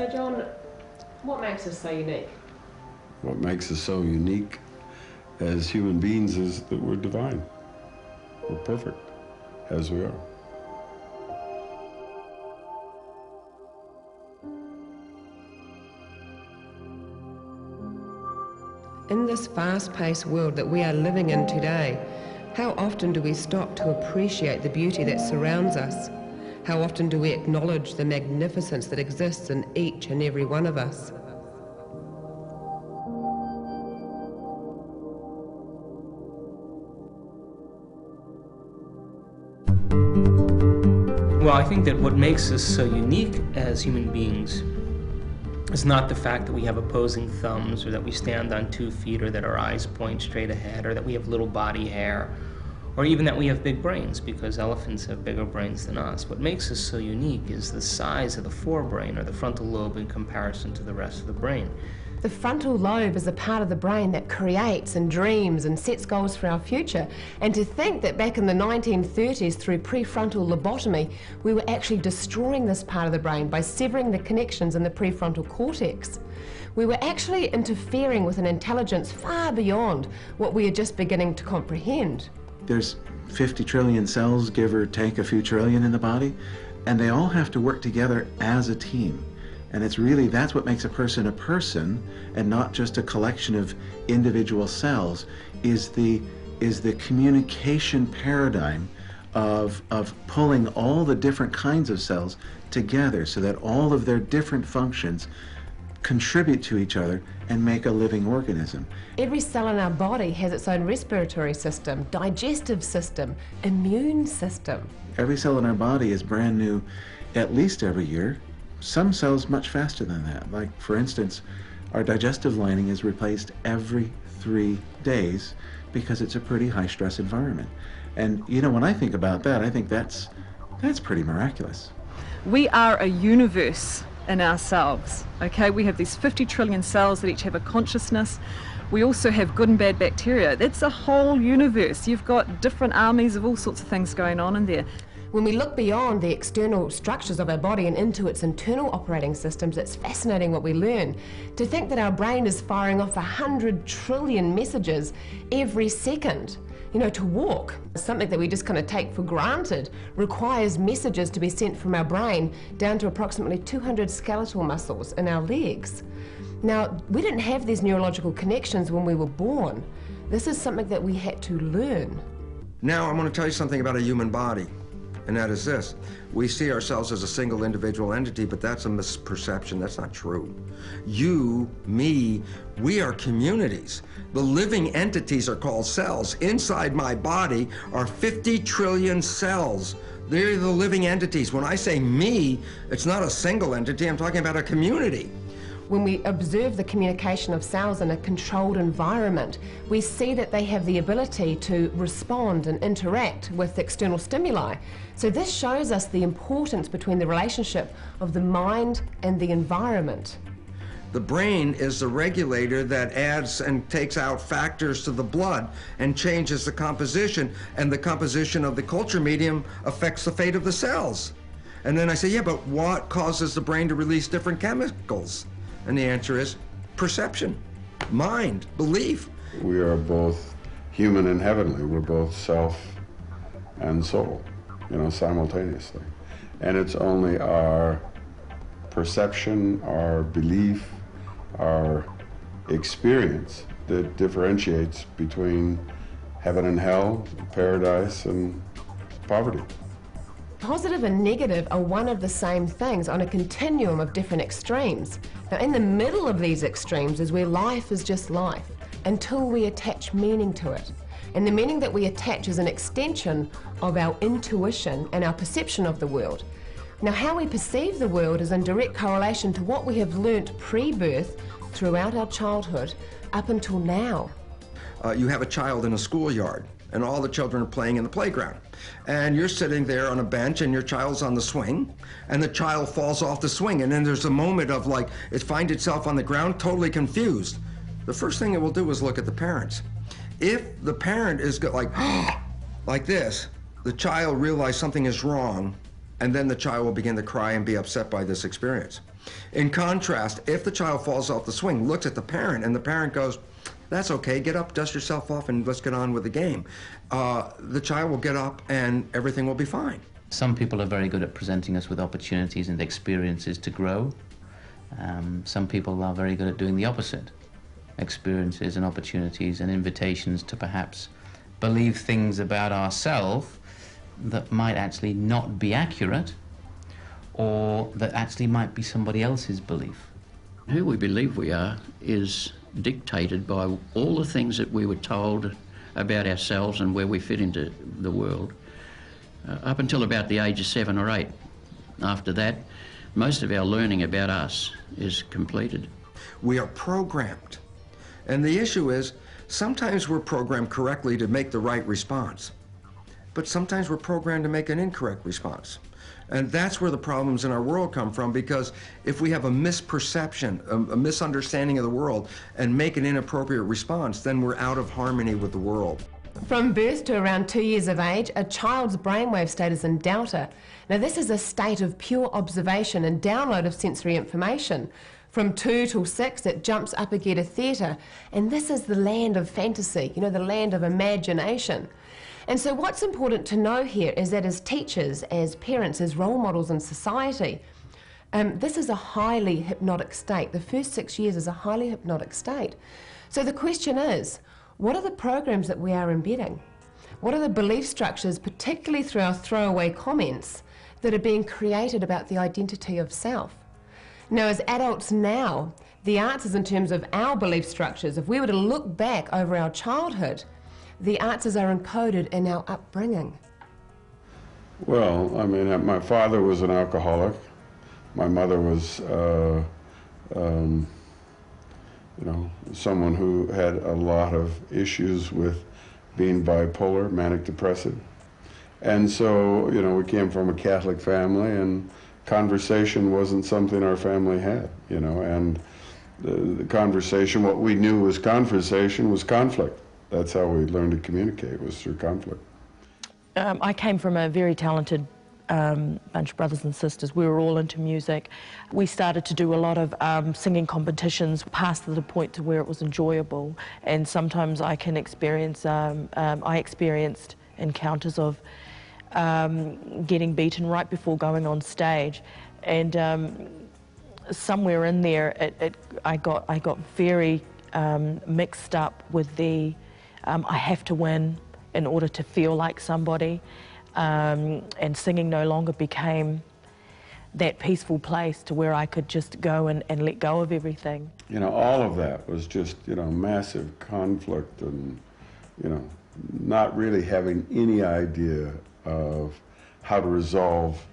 So John, what makes us so unique? What makes us so unique as human beings is that we're divine. We're perfect as we are. In this fast-paced world that we are living in today, how often do we stop to appreciate the beauty that surrounds us? How often do we acknowledge the magnificence that exists in each and every one of us? Well, I think that what makes us so unique as human beings is not the fact that we have opposing thumbs, or that we stand on 2 feet, or that our eyes point straight ahead, or that we have little body hair, or even that we have big brains, because elephants have bigger brains than us. What makes us so unique is the size of the forebrain, or the frontal lobe, in comparison to the rest of the brain. The frontal lobe is a part of the brain that creates and dreams and sets goals for our future. And to think that back in the 1930s, through prefrontal lobotomy, we were actually destroying this part of the brain by severing the connections in the prefrontal cortex. We were actually interfering with an intelligence far beyond what we are just beginning to comprehend. There's 50 trillion cells, give or take a few trillion in the body, and they all have to work together as a team. And it's really, that's what makes a person and not just a collection of individual cells, is the communication paradigm of pulling all the different kinds of cells together so that all of their different functions contribute to each other and make a living organism. Every cell in our body has its own respiratory system, digestive system, immune system. Every cell in our body is brand new at least every year. Some cells much faster than that. Like, for instance, our digestive lining is replaced every 3 days because it's a pretty high-stress environment. And, you know, when I think about that, I think that's pretty miraculous. We are a universe in ourselves, okay? We have these 50 trillion cells that each have a consciousness. We also have good and bad bacteria. That's a whole universe. You've got different armies of all sorts of things going on in there. When we look beyond the external structures of our body and into its internal operating systems, it's fascinating what we learn. To think that our brain is firing off 100 trillion messages every second. You know, to walk, something that we just kind of take for granted, requires messages to be sent from our brain down to approximately 200 skeletal muscles in our legs. Now, we didn't have these neurological connections when we were born. This is something that we had to learn. Now, I'm going to tell you something about a human body. And that is this: we see ourselves as a single individual entity, but that's a misperception. That's not true. You, me, we are communities. The living entities are called cells. Inside my body are 50 trillion cells. They're the living entities. When I say me, it's not a single entity. I'm talking about a community. When we observe the communication of cells in a controlled environment, we see that they have the ability to respond and interact with external stimuli. So this shows us the importance between the relationship of the mind and the environment. The brain is the regulator that adds and takes out factors to the blood and changes the composition, and the composition of the culture medium affects the fate of the cells. And then I say, yeah, but what causes the brain to release different chemicals? And the answer is perception, mind, belief. We are both human and heavenly. We're both self and soul, you know, simultaneously. And it's only our perception, our belief, our experience that differentiates between heaven and hell, paradise and poverty. Positive and negative are one of the same things on a continuum of different extremes. Now, in the middle of these extremes is where life is just life, until we attach meaning to it. And the meaning that we attach is an extension of our intuition and our perception of the world. Now, how we perceive the world is in direct correlation to what we have learnt pre-birth throughout our childhood up until now. You have a child in a schoolyard, and all the children are playing in the playground. And you're sitting there on a bench, and your child's on the swing, and the child falls off the swing, and then there's a moment of like, it finds itself on the ground totally confused. The first thing it will do is look at the parents. If the parent is like this, the child realizes something is wrong, and then the child will begin to cry and be upset by this experience. In contrast, if the child falls off the swing, looks at the parent, and the parent goes, "That's okay, get up, dust yourself off, and let's get on with the game," the child will get up and everything will be fine. Some people are very good at presenting us with opportunities and experiences to grow. Some people are very good at doing the opposite. Experiences and opportunities and invitations to perhaps believe things about ourselves that might actually not be accurate, or that actually might be somebody else's belief. Who we believe we are is dictated by all the things that we were told about ourselves and where we fit into the world, up until about the age of 7 or 8. After that, most of our learning about us is completed. We are programmed. And the issue is, sometimes we're programmed correctly to make the right response, but sometimes we're programmed to make an incorrect response. And that's where the problems in our world come from, because if we have a misperception, a misunderstanding of the world, and make an inappropriate response, then we're out of harmony with the world. From birth to around 2 years of age, a child's brainwave state is in delta. Now this is a state of pure observation and download of sensory information. From 2 till 6, it jumps up again to theta, and this is the land of fantasy, you know, the land of imagination. And so what's important to know here is that as teachers, as parents, as role models in society, this is a highly hypnotic state. The first 6 years is a highly hypnotic state. So the question is, what are the programs that we are embedding? What are the belief structures, particularly through our throwaway comments, that are being created about the identity of self? Now, as adults now, the answers in terms of our belief structures, if we were to look back over our childhood, the answers are encoded in our upbringing. Well, I mean, my father was an alcoholic. My mother was, you know, someone who had a lot of issues with being bipolar, manic depressive. And so, you know, we came from a Catholic family, and conversation wasn't something our family had, you know, and the conversation, what we knew was conversation, was conflict. That's how we learned to communicate, was through conflict. I came from a very talented bunch of brothers and sisters. We were all into music. We started to do a lot of singing competitions past the point to where it was enjoyable, and sometimes I can experience, I experienced encounters of getting beaten right before going on stage, and somewhere in there I got very mixed up with the I have to win in order to feel like somebody, and singing no longer became that peaceful place to where I could just go and let go of everything. You know, all of that was just, you know, massive conflict, and, you know, not really having any idea of how to resolve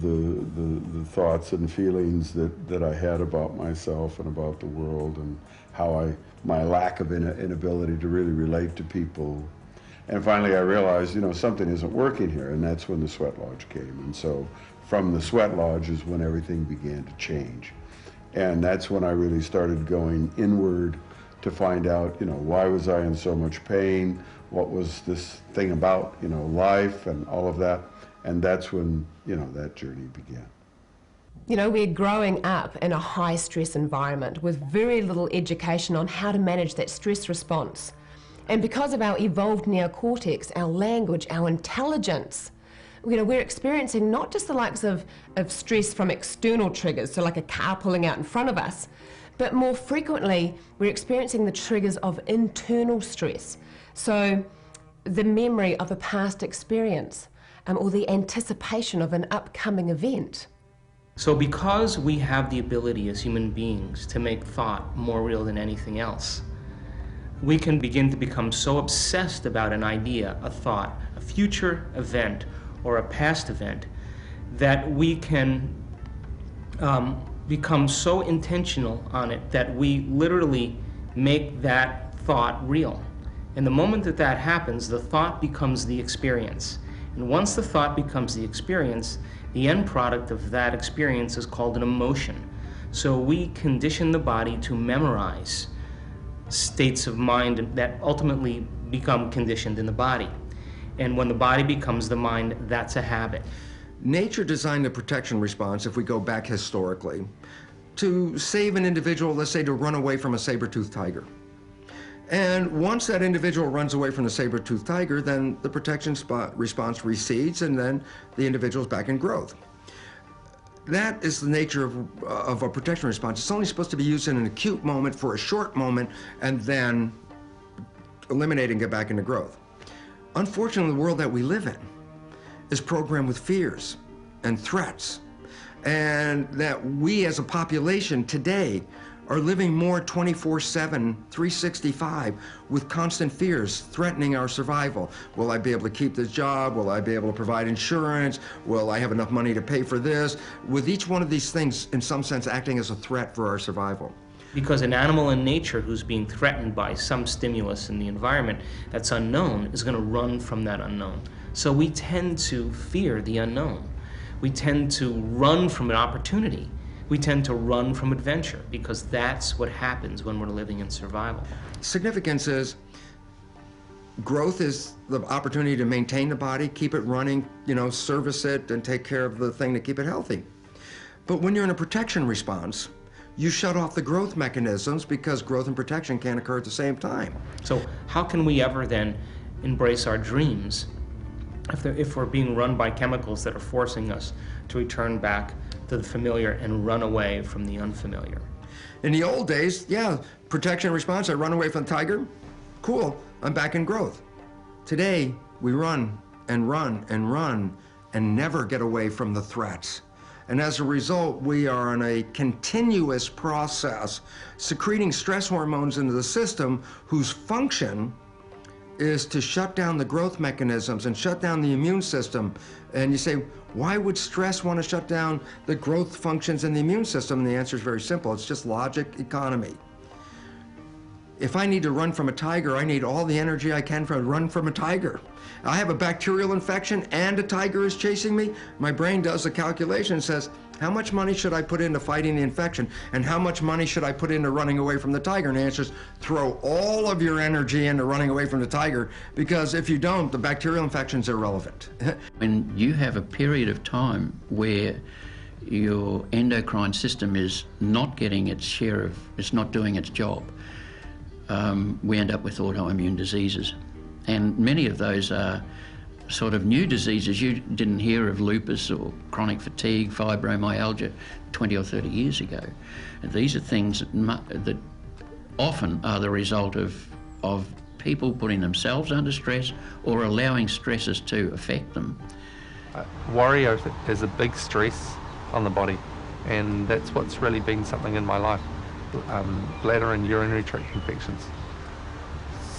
the thoughts and feelings that I had about myself and about the world, and how my lack of inability to really relate to people. And finally I realized, you know, something isn't working here, and that's when the sweat lodge came. And so from the sweat lodge is when everything began to change. And that's when I really started going inward to find out, you know, why was I in so much pain? What was this thing about, you know, life and all of that? And that's when, you know, that journey began. You know, we're growing up in a high stress environment with very little education on how to manage that stress response. And because of our evolved neocortex, our language, our intelligence, you know, we're experiencing not just the likes of stress from external triggers, so like a car pulling out in front of us, but more frequently we're experiencing the triggers of internal stress. So the memory of a past experience, or the anticipation of an upcoming event. So because we have the ability as human beings to make thought more real than anything else, we can begin to become so obsessed about an idea, a thought, a future event, or a past event, that we can become so intentional on it that we literally make that thought real. And the moment that that happens, the thought becomes the experience. And once the thought becomes the experience, the end product of that experience is called an emotion. So we condition the body to memorize states of mind that ultimately become conditioned in the body. And when the body becomes the mind, that's a habit. Nature designed the protection response, if we go back historically, to save an individual, let's say to run away from a saber-toothed tiger. And once that individual runs away from the saber-toothed tiger, then the protection response recedes, and then the individual's back in growth. That is the nature of a protection response. It's only supposed to be used in an acute moment for a short moment and then eliminate and get back into growth. Unfortunately, the world that we live in is programmed with fears and threats, and that we as a population today are living more 24/7, 365 with constant fears threatening our survival. Will I be able to keep this job? Will I be able to provide insurance? Will I have enough money to pay for this? With each one of these things, in some sense, acting as a threat for our survival. Because an animal in nature who's being threatened by some stimulus in the environment that's unknown is going to run from that unknown. So we tend to fear the unknown. We tend to run from an opportunity. We tend to run from adventure because that's what happens when we're living in survival. Significance is growth is the opportunity to maintain the body, keep it running, service it, and take care of the thing to keep it healthy. But when you're in a protection response, you shut off the growth mechanisms because growth and protection can't occur at the same time. So how can we ever then embrace our dreams if we're being run by chemicals that are forcing us to return back to the familiar and run away from the unfamiliar? In the old days, yeah, protection response, I run away from the tiger, cool, I'm back in growth. Today, we run and run and run and never get away from the threats. And as a result, we are in a continuous process secreting stress hormones into the system whose function is to shut down the growth mechanisms and shut down the immune system. And you say, why would stress want to shut down the growth functions in the immune system? And the answer is very simple. It's just logic economy. If I need to run from a tiger, I need all the energy I can to run from a tiger. I have a bacterial infection and a tiger is chasing me. My brain does a calculation and says, how much money should I put into fighting the infection? And how much money should I put into running away from the tiger? And the answer is, throw all of your energy into running away from the tiger, because if you don't, the bacterial infection is irrelevant. When you have a period of time where your endocrine system is not getting its share of, it's not doing its job, we end up with autoimmune diseases. And many of those are sort of new diseases. You didn't hear of lupus or chronic fatigue, fibromyalgia 20 or 30 years ago. And these are things that often are the result of people putting themselves under stress or allowing stresses to affect them. Worry is a big stress on the body, and that's what's really been something in my life. Bladder and urinary tract infections.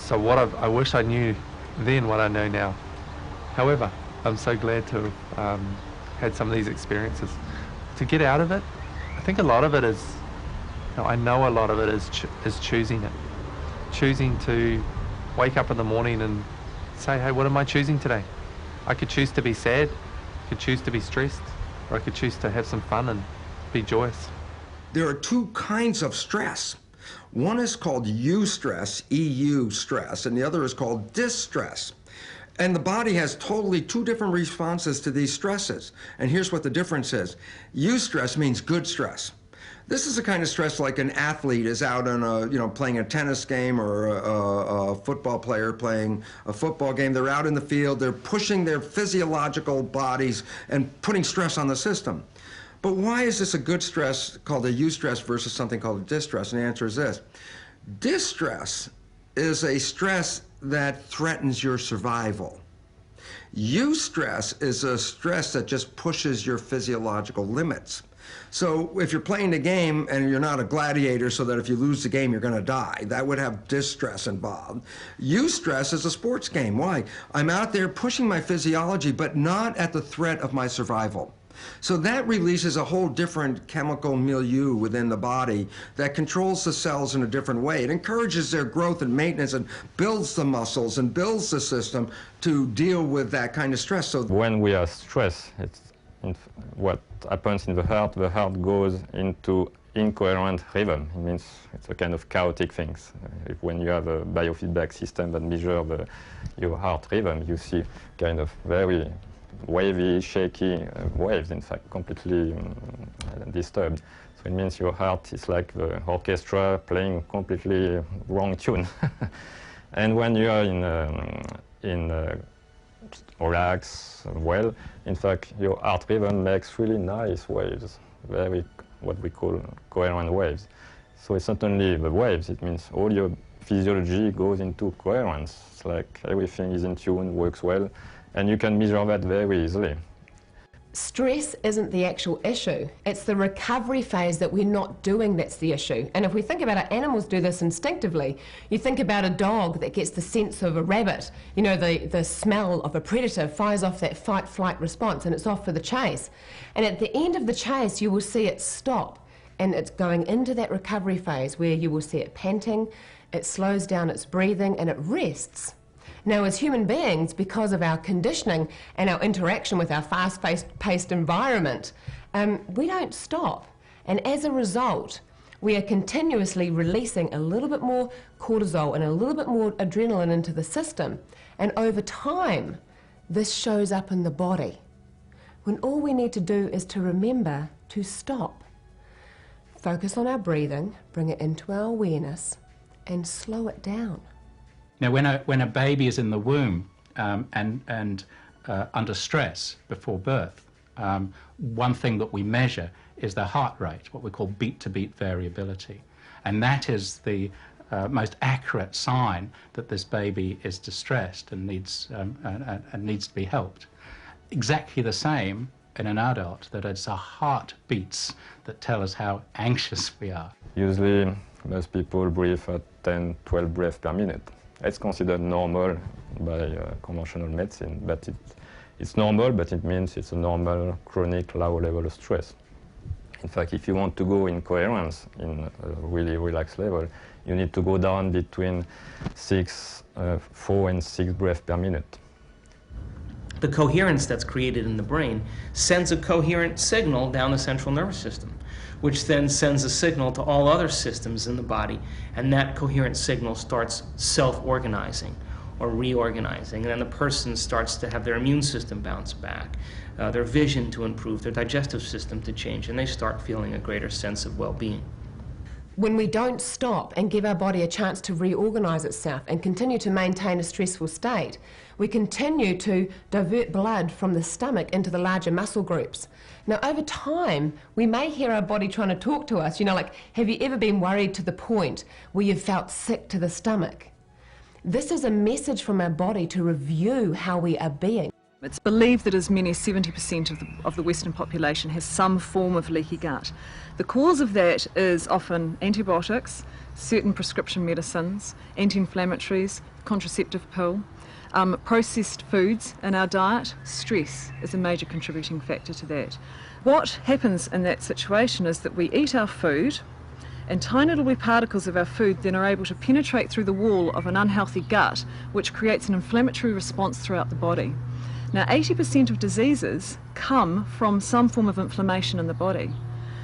So I wish I knew then what I know now. However, I'm so glad to have had some of these experiences. To get out of it, I think a lot of it is, I know a lot of it is choosing it. Choosing to wake up in the morning and say, hey, what am I choosing today? I could choose to be sad, I could choose to be stressed, or I could choose to have some fun and be joyous. There are two kinds of stress. One is called eustress, EU stress, and the other is called distress. And the body has totally two different responses to these stresses. And here's what the difference is. Eustress means good stress. This is the kind of stress like an athlete is out on playing a tennis game, or a football player playing a football game. They're out in the field, they're pushing their physiological bodies and putting stress on the system. But why is this a good stress called a eustress versus something called a distress? And the answer is this. Distress is a stress that threatens your survival. Eustress is a stress that just pushes your physiological limits. So if you're playing the game and you're not a gladiator so that if you lose the game you're going to die, that would have distress involved. Eustress is a sports game. Why? I'm out there pushing my physiology, but not at the threat of my survival. So that releases a whole different chemical milieu within the body that controls the cells in a different way. It encourages their growth and maintenance and builds the muscles and builds the system to deal with that kind of stress. So when we are stressed, it's what happens in the heart goes into incoherent rhythm. It means it's a kind of chaotic things. When you have a biofeedback system that measures your heart rhythm, you see kind of very wavy, shaky waves, in fact, completely disturbed. So it means your heart is like the orchestra playing completely wrong tune. And when you are in relax, well, in fact, your heart rhythm makes really nice waves, very what we call coherent waves. So it's not only the waves, it means all your physiology goes into coherence. It's like everything is in tune, works well, and you can measure that very easily. Stress isn't the actual issue. It's the recovery phase that we're not doing that's the issue. And if we think about it, animals do this instinctively. You think about a dog that gets the sense of a rabbit, you know, the smell of a predator fires off that fight-flight response and it's off for the chase. And at the end of the chase, you will see it stop. And it's going into that recovery phase where you will see it panting, it slows down its breathing, and it rests. Now, as human beings, because of our conditioning and our interaction with our fast-paced environment, we don't stop. And as a result, we are continuously releasing a little bit more cortisol and a little bit more adrenaline into the system. And over time, this shows up in the body. When all we need to do is to remember to stop. Focus on our breathing, bring it into our awareness, and slow it down. Now, when a baby is in the womb and under stress before birth, one thing that we measure is the heart rate, what we call beat-to-beat variability. And that is the most accurate sign that this baby is distressed and needs to be helped. Exactly the same in an adult, that it's our heartbeats that tell us how anxious we are. Usually, most people breathe at 10, 12 breaths per minute. It's considered normal by conventional medicine, but it's normal, but it means it's a normal, chronic, low level of stress. In fact, if you want to go in coherence, in a really relaxed level, you need to go down between 4 and 6 breaths per minute. The coherence that's created in the brain sends a coherent signal down the central nervous system, which then sends a signal to all other systems in the body, and that coherent signal starts self-organizing or reorganizing, and then the person starts to have their immune system bounce back, their vision to improve, their digestive system to change, and they start feeling a greater sense of well-being. When we don't stop and give our body a chance to reorganize itself and continue to maintain a stressful state, we continue to divert blood from the stomach into the larger muscle groups. Now, over time, we may hear our body trying to talk to us, you know, like, have you ever been worried to the point where you felt sick to the stomach? This is a message from our body to review how we are being. It's believed that as many as 70% of the Western population has some form of leaky gut. The cause of that is often antibiotics, certain prescription medicines, anti-inflammatories, contraceptive pill, processed foods in our diet. Stress is a major contributing factor to that. What happens in that situation is that we eat our food, and tiny little particles of our food then are able to penetrate through the wall of an unhealthy gut, which creates an inflammatory response throughout the body. Now, 80% of diseases come from some form of inflammation in the body.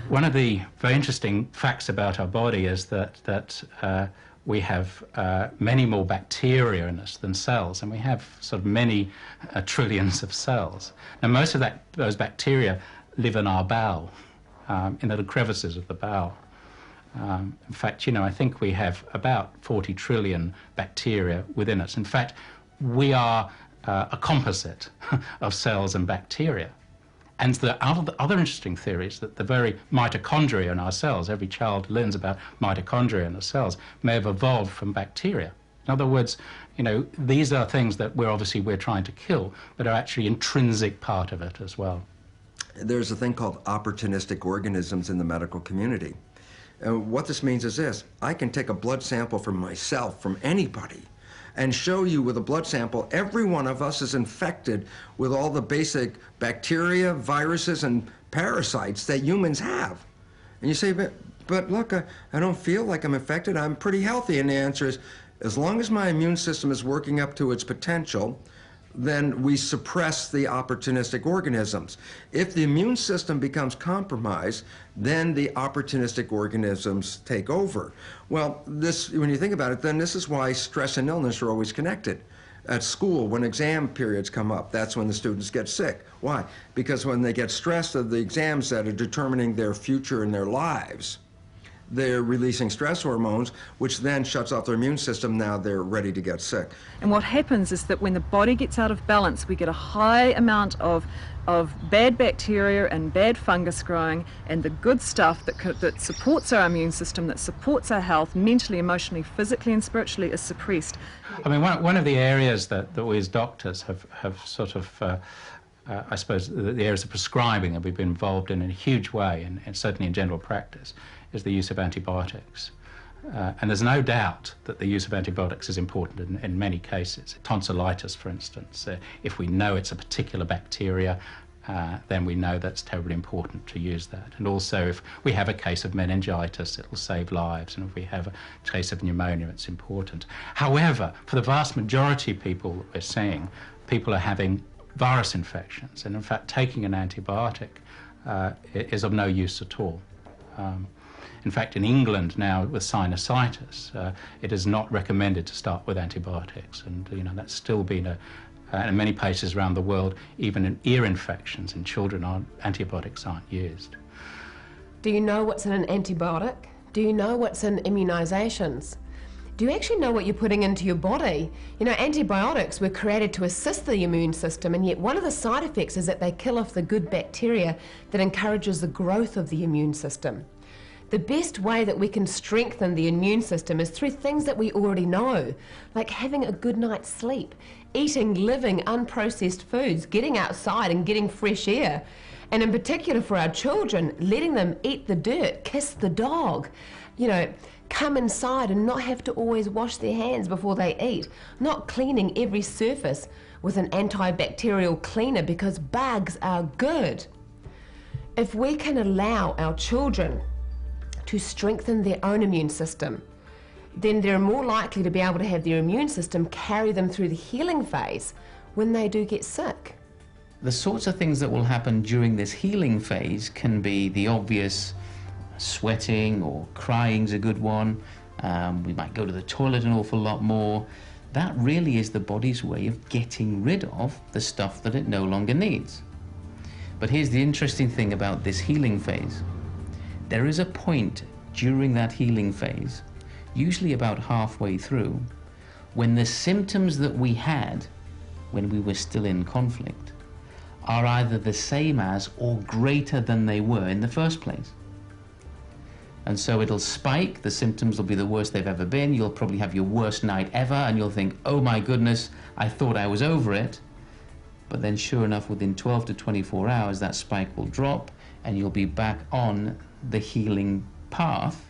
One of the very interesting facts about our body is that we have many more bacteria in us than cells, and we have sort of many trillions of cells. Now, most of those bacteria live in our bowel, in the crevices of the bowel. In fact, you know, I think we have about 40 trillion bacteria within us. In fact, we are a composite of cells and bacteria. And the other interesting theory is that the very mitochondria in our cells, every child learns about mitochondria in the cells, may have evolved from bacteria. In other words, you know, these are things that we're trying to kill, but are actually intrinsic part of it as well. There's a thing called opportunistic organisms in the medical community. And what this means is this: I can take a blood sample from myself, from anybody, and show you with a blood sample, every one of us is infected with all the basic bacteria, viruses, and parasites that humans have. And you say, but look, I don't feel like I'm infected, I'm pretty healthy. And the answer is, as long as my immune system is working up to its potential, then we suppress the opportunistic organisms. If the immune system becomes compromised, then the opportunistic organisms take over. Well, when you think about it, then this is why stress and illness are always connected. At school, when exam periods come up, that's when the students get sick. Why? Because when they get stressed of the exams that are determining their future and their lives, they're releasing stress hormones, which then shuts off their immune system. Now they're ready to get sick. And what happens is that when the body gets out of balance, we get a high amount of bad bacteria and bad fungus growing, and the good stuff that supports our immune system, that supports our health, mentally, emotionally, physically and spiritually, is suppressed. I mean, one of the areas that we as doctors have sort of, I suppose, the areas of prescribing that we've been involved in a huge way, and certainly in general practice, is the use of antibiotics. And there's no doubt that the use of antibiotics is important in many cases. Tonsillitis, for instance, if we know it's a particular bacteria, then we know that's terribly important to use that. And also, if we have a case of meningitis, it will save lives, and if we have a case of pneumonia, it's important. However, for the vast majority of people that we're seeing, people are having virus infections, and in fact, taking an antibiotic is of no use at all. In fact, in England now, with sinusitis, it is not recommended to start with antibiotics, and that's still been in many places around the world, even in ear infections in children, antibiotics aren't used. Do you know what's in an antibiotic? Do you know what's in immunisations? Do you actually know what you're putting into your body? Antibiotics were created to assist the immune system, and yet one of the side effects is that they kill off the good bacteria that encourages the growth of the immune system. The best way that we can strengthen the immune system is through things that we already know, like having a good night's sleep, eating living, unprocessed foods, getting outside and getting fresh air, and in particular for our children, letting them eat the dirt, kiss the dog, come inside and not have to always wash their hands before they eat, not cleaning every surface with an antibacterial cleaner because bugs are good. If we can allow our children to strengthen their own immune system, then they're more likely to be able to have their immune system carry them through the healing phase when they do get sick. The sorts of things that will happen during this healing phase can be the obvious sweating or crying's a good one. We might go to the toilet an awful lot more. That really is the body's way of getting rid of the stuff that it no longer needs. But here's the interesting thing about this healing phase. There is a point during that healing phase, usually about halfway through, when the symptoms that we had when we were still in conflict are either the same as or greater than they were in the first place. And so it'll spike, the symptoms will be the worst they've ever been, you'll probably have your worst night ever, and you'll think, oh my goodness, I thought I was over it. But then sure enough, within 12 to 24 hours, that spike will drop, and you'll be back on the healing path.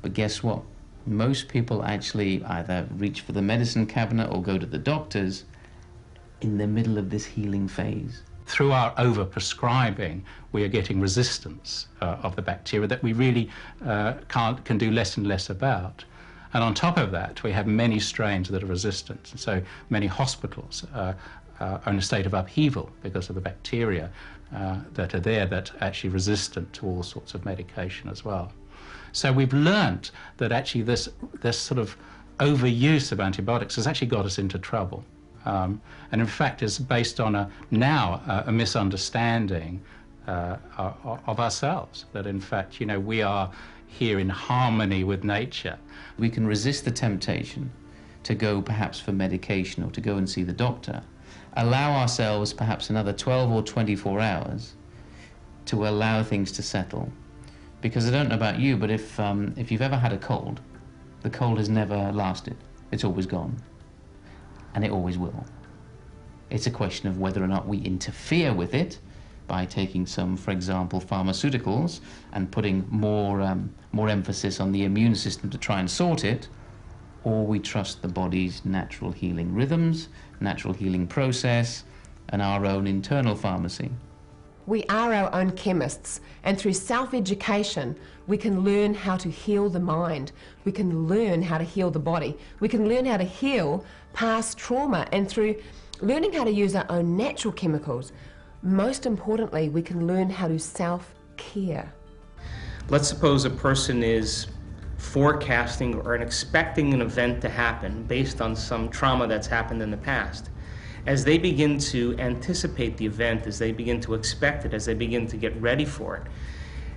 But guess what? Most people actually either reach for the medicine cabinet or go to the doctors in the middle of this healing phase. Through our overprescribing, we are getting resistance of the bacteria that we really can do less and less about. And on top of that, we have many strains that are resistant. And so many hospitals are in a state of upheaval because of the bacteria that are there that are actually resistant to all sorts of medication as well. So we've learnt that actually this sort of overuse of antibiotics has actually got us into trouble. And in fact is based on a misunderstanding of ourselves, that in fact, we are here in harmony with nature. We can resist the temptation to go perhaps for medication or to go and see the doctor, allow ourselves perhaps another 12 or 24 hours to allow things to settle. Because I don't know about you, but if you've ever had a cold, the cold has never lasted. It's always gone. And it always will. It's a question of whether or not we interfere with it by taking some, for example, pharmaceuticals and putting more emphasis on the immune system to try and sort it, or we trust the body's natural healing rhythms, natural healing process, and our own internal pharmacy. We are our own chemists, and through self-education, we can learn how to heal the mind. We can learn how to heal the body. We can learn how to heal past trauma, and through learning how to use our own natural chemicals, most importantly, we can learn how to self-care. Let's suppose a person is forecasting or expecting an event to happen based on some trauma that's happened in the past. As they begin to anticipate the event, as they begin to expect it, as they begin to get ready for it,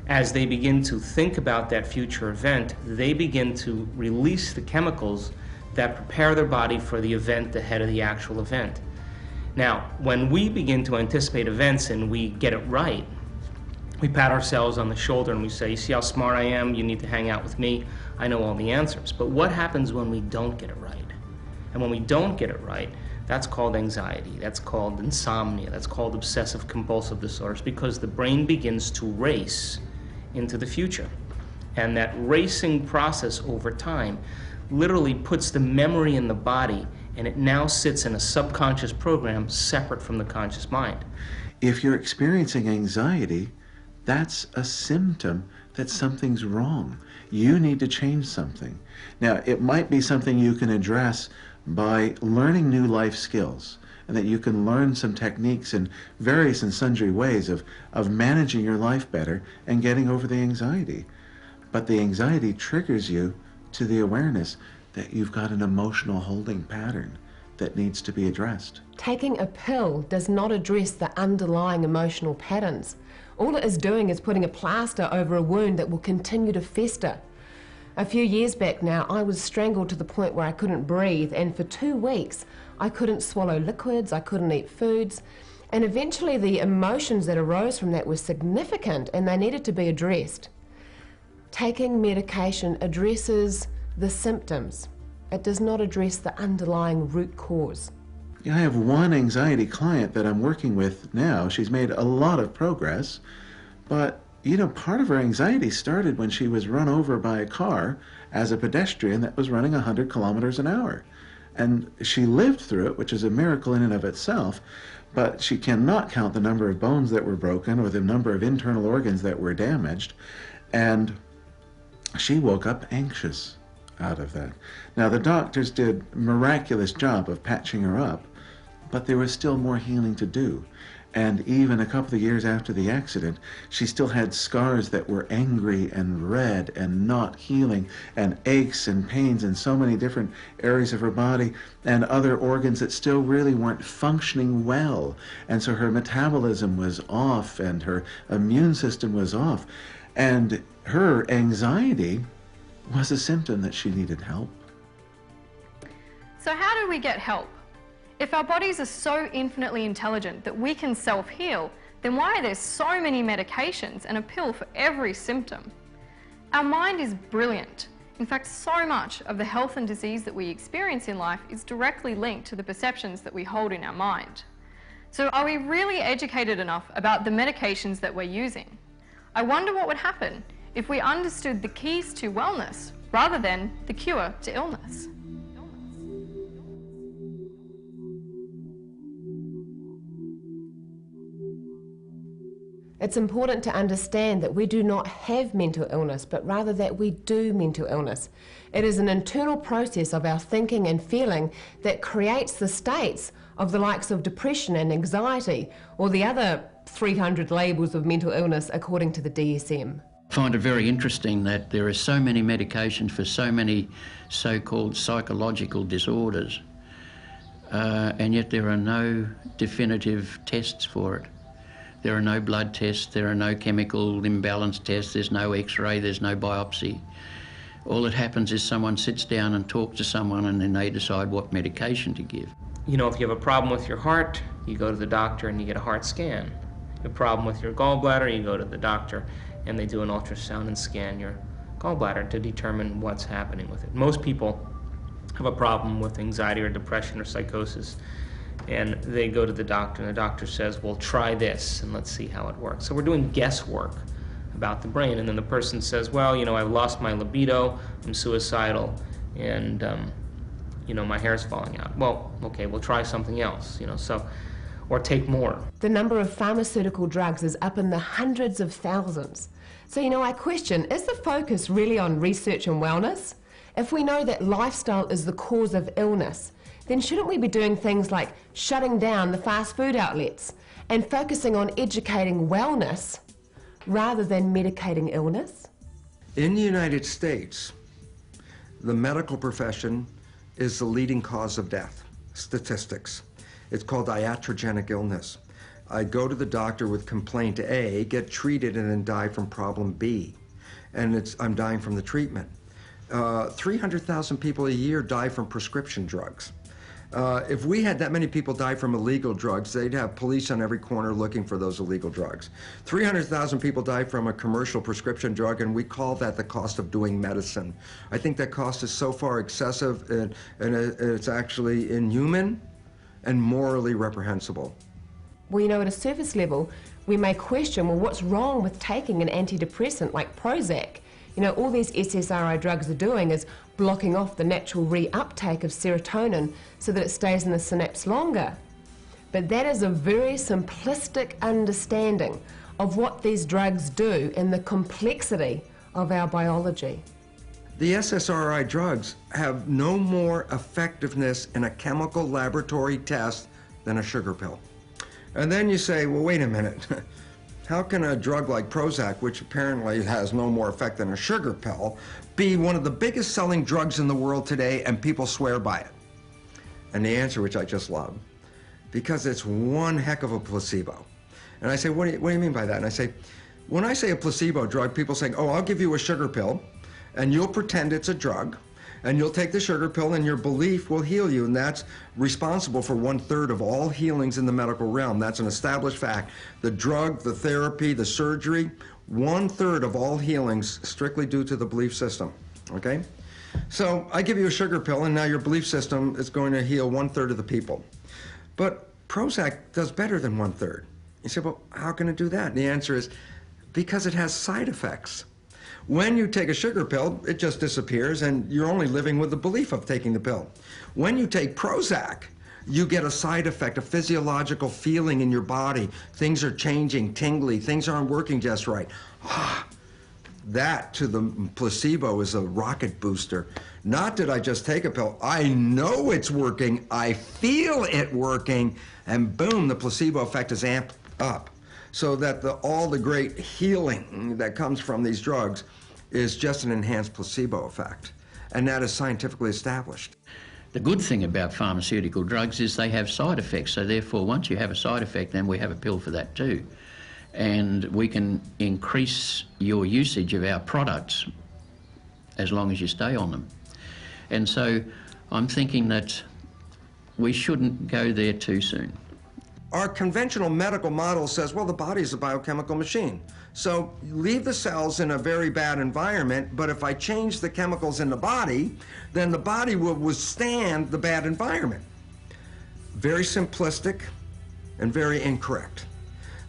as they begin to think about that future event, they begin to release the chemicals that prepare their body for the event ahead of the actual event. Now, when we begin to anticipate events and we get it right, we pat ourselves on the shoulder and we say, you see how smart I am? You need to hang out with me. I know all the answers. But what happens when we don't get it right? And when we don't get it right, that's called anxiety, that's called insomnia, that's called obsessive compulsive disorders, because the brain begins to race into the future. And that racing process over time literally puts the memory in the body, and it now sits in a subconscious program separate from the conscious mind. If you're experiencing anxiety, that's a symptom that something's wrong. You need to change something. Now, it might be something you can address by learning new life skills, and that you can learn some techniques in various and sundry ways of managing your life better and getting over the anxiety. But the anxiety triggers you to the awareness that you've got an emotional holding pattern that needs to be addressed. Taking a pill does not address the underlying emotional patterns. All it is doing is putting a plaster over a wound that will continue to fester. A few years back now, I was strangled to the point where I couldn't breathe, and for 2 weeks I couldn't swallow liquids, I couldn't eat foods, and eventually the emotions that arose from that were significant and they needed to be addressed. Taking medication addresses the symptoms. It does not address the underlying root cause. I have one anxiety client that I'm working with now. She's made a lot of progress, but part of her anxiety started when she was run over by a car as a pedestrian that was running 100 kilometers an hour. And she lived through it, which is a miracle in and of itself, but she cannot count the number of bones that were broken or the number of internal organs that were damaged. And she woke up anxious out of that. Now, the doctors did a miraculous job of patching her up, but there was still more healing to do. And even a couple of years after the accident, she still had scars that were angry and red and not healing, and aches and pains in so many different areas of her body, and other organs that still really weren't functioning well. And so her metabolism was off and her immune system was off. And her anxiety was a symptom that she needed help. So how do we get help? If our bodies are so infinitely intelligent that we can self-heal, then why are there so many medications and a pill for every symptom? Our mind is brilliant. In fact, so much of the health and disease that we experience in life is directly linked to the perceptions that we hold in our mind. So are we really educated enough about the medications that we're using? I wonder what would happen if we understood the keys to wellness rather than the cure to illness. It's important to understand that we do not have mental illness, but rather that we do mental illness. It is an internal process of our thinking and feeling that creates the states of the likes of depression and anxiety, or the other 300 labels of mental illness according to the DSM. I find it very interesting that there are so many medications for so many so-called psychological disorders, and yet there are no definitive tests for it. There are no blood tests, there are no chemical imbalance tests, there's no x-ray, there's no biopsy. All that happens is someone sits down and talks to someone and then they decide what medication to give. If you have a problem with your heart, you go to the doctor and you get a heart scan. You have a problem with your gallbladder, you go to the doctor and they do an ultrasound and scan your gallbladder to determine what's happening with it. Most people have a problem with anxiety or depression or psychosis, and they go to the doctor, and the doctor says, well, try this, and let's see how it works. So we're doing guesswork about the brain, and then the person says, well, I've lost my libido, I'm suicidal, and, my hair's falling out. Well, okay, we'll try something else, or take more. The number of pharmaceutical drugs is up in the hundreds of thousands. So, I question, is the focus really on research and wellness? If we know that lifestyle is the cause of illness, then shouldn't we be doing things like shutting down the fast food outlets and focusing on educating wellness rather than medicating illness? In the United States, the medical profession is the leading cause of death, statistics. It's called iatrogenic illness. I go to the doctor with complaint A, get treated, and then die from problem B. And I'm dying from the treatment. 300,000 people a year die from prescription drugs. If we had that many people die from illegal drugs, they'd have police on every corner looking for those illegal drugs. 300,000 people die from a commercial prescription drug, and we call that the cost of doing medicine. I think that cost is so far excessive, and it's actually inhuman and morally reprehensible. Well, you know, at a surface level, we may question, well, what's wrong with taking an antidepressant like Prozac? You know, all these SSRI drugs are doing is blocking off the natural reuptake of serotonin so that it stays in the synapse longer. But that is a very simplistic understanding of what these drugs do and the complexity of our biology. The SSRI drugs have no more effectiveness in a chemical laboratory test than a sugar pill. And then you say, well, wait a minute. How can a drug like Prozac, which apparently has no more effect than a sugar pill, be one of the biggest selling drugs in the world today and people swear by it? And the answer, which I just love, because it's one heck of a placebo. And I say, what do you mean by that? And I say, when I say a placebo drug, people say, oh, I'll give you a sugar pill, and you'll pretend it's a drug, and you'll take the sugar pill and your belief will heal you, and that's responsible for 1/3 of all healings in the medical realm. That's an established fact. The drug, the therapy, the surgery, 1/3 of all healings strictly due to the belief system, okay? So I give you a sugar pill and now your belief system is going to heal 1/3 of the people. But Prozac does better than 1/3. You say, well, how can it do that? And the answer is because it has side effects. When you take a sugar pill, it just disappears and you're only living with the belief of taking the pill. When you take Prozac, you get a side effect, a physiological feeling in your body. Things are changing, tingly, things aren't working just right. That to the placebo is a rocket booster. Not that I just take a pill, I know it's working, I feel it working, and boom, the placebo effect is amped up. So that all the great healing that comes from these drugs is just an enhanced placebo effect. And that is scientifically established. The good thing about pharmaceutical drugs is they have side effects, so therefore once you have a side effect, then we have a pill for that too. And we can increase your usage of our products as long as you stay on them. And so I'm thinking that we shouldn't go there too soon. Our conventional medical model says, well, the body is a biochemical machine. So leave the cells in a very bad environment, but if I change the chemicals in the body, then the body will withstand the bad environment. Very simplistic and very incorrect.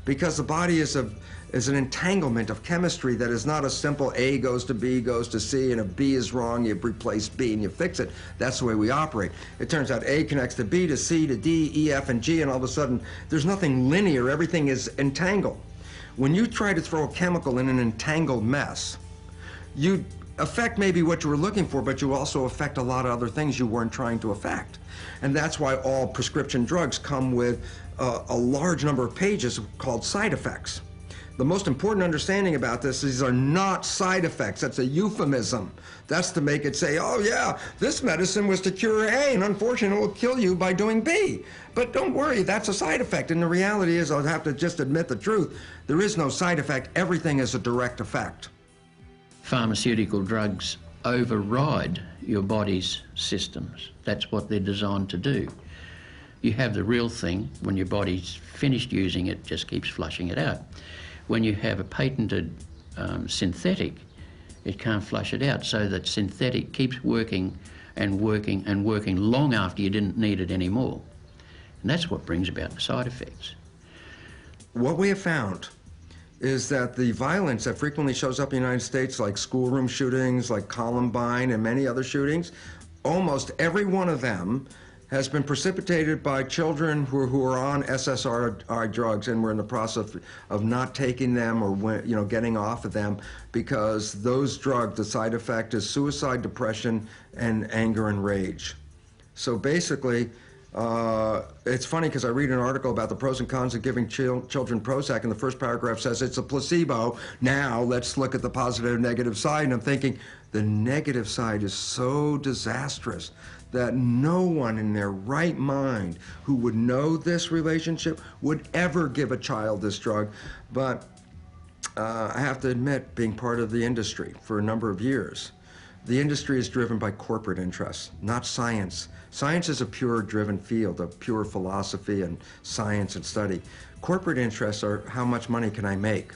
Because the body is an entanglement of chemistry that is not a simple A goes to B, goes to C, and if B is wrong, you replace B and you fix it. That's the way we operate. It turns out A connects to B, to C, to D, E, F, and G, and all of a sudden, there's nothing linear. Everything is entangled. When you try to throw a chemical in an entangled mess, you affect maybe what you were looking for, but you also affect a lot of other things you weren't trying to affect. And that's why all prescription drugs come with a large number of pages called side effects. The most important understanding about this is these are not side effects. That's a euphemism. That's to make it say, oh yeah, this medicine was to cure A, and unfortunately it will kill you by doing B. But don't worry, that's a side effect. And the reality is, I'll have to just admit the truth, there is no side effect. Everything is a direct effect. Pharmaceutical drugs override your body's systems. That's what they're designed to do. You have the real thing, when your body's finished using it, just keeps flushing it out. When you have a patented synthetic, it can't flush it out, so that synthetic keeps working and working and working long after you didn't need it anymore. And that's what brings about the side effects. What we have found is that the violence that frequently shows up in the United States, like schoolroom shootings, like Columbine and many other shootings, almost every one of them has been precipitated by children who are on SSRI drugs, and we're in the process of not taking them or getting off of them, because those drugs, the side effect is suicide, depression, and anger and rage. So basically, it's funny because I read an article about the pros and cons of giving children Prozac, and the first paragraph says it's a placebo. Now let's look at the positive and negative side, and I'm thinking, The negative side is so disastrous that no one in their right mind who would know this relationship would ever give a child this drug. But I have to admit, being part of the industry for a number of years, the industry is driven by corporate interests, not science. Science is a pure driven field of pure philosophy and science and study. Corporate interests are how much money can I make?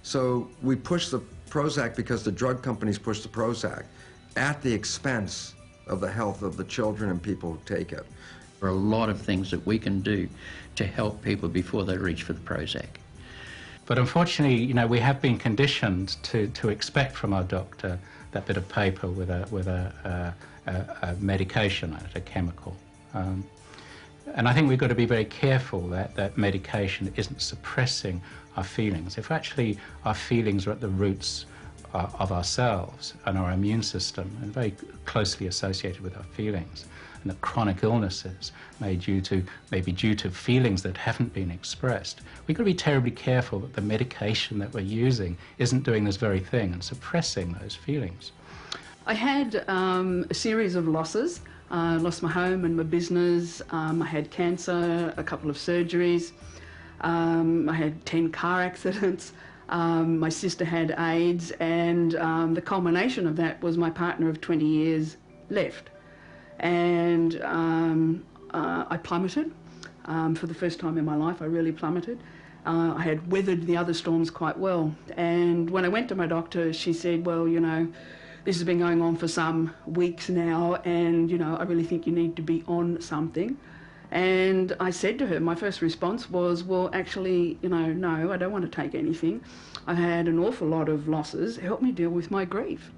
So we push the Prozac because the drug companies push the Prozac at the expense of the health of the children and people who take it. There are a lot of things that we can do to help people before they reach for the Prozac. But unfortunately, you know, we have been conditioned to expect from our doctor that bit of paper with a medication on it, a chemical. And I think we've got to be very careful that that medication isn't suppressing our feelings. If actually our feelings are at the roots of ourselves and our immune system, and very closely associated with our feelings, and that chronic illnesses may be due to feelings that haven't been expressed, we've got to be terribly careful that the medication that we're using isn't doing this very thing and suppressing those feelings. I had a series of losses. I lost my home and my business. I had cancer, a couple of surgeries. I had 10 car accidents. My sister had AIDS, and the culmination of that was my partner of 20 years left. And I plummeted. For the first time in my life, I really plummeted. I had weathered the other storms quite well. And when I went to my doctor, she said, well, you know, this has been going on for some weeks now, and, you know, I really think you need to be on something. And I said to her, my first response was, well, actually, you know, no, I don't want to take anything. I've had an awful lot of losses. Help me deal with my grief.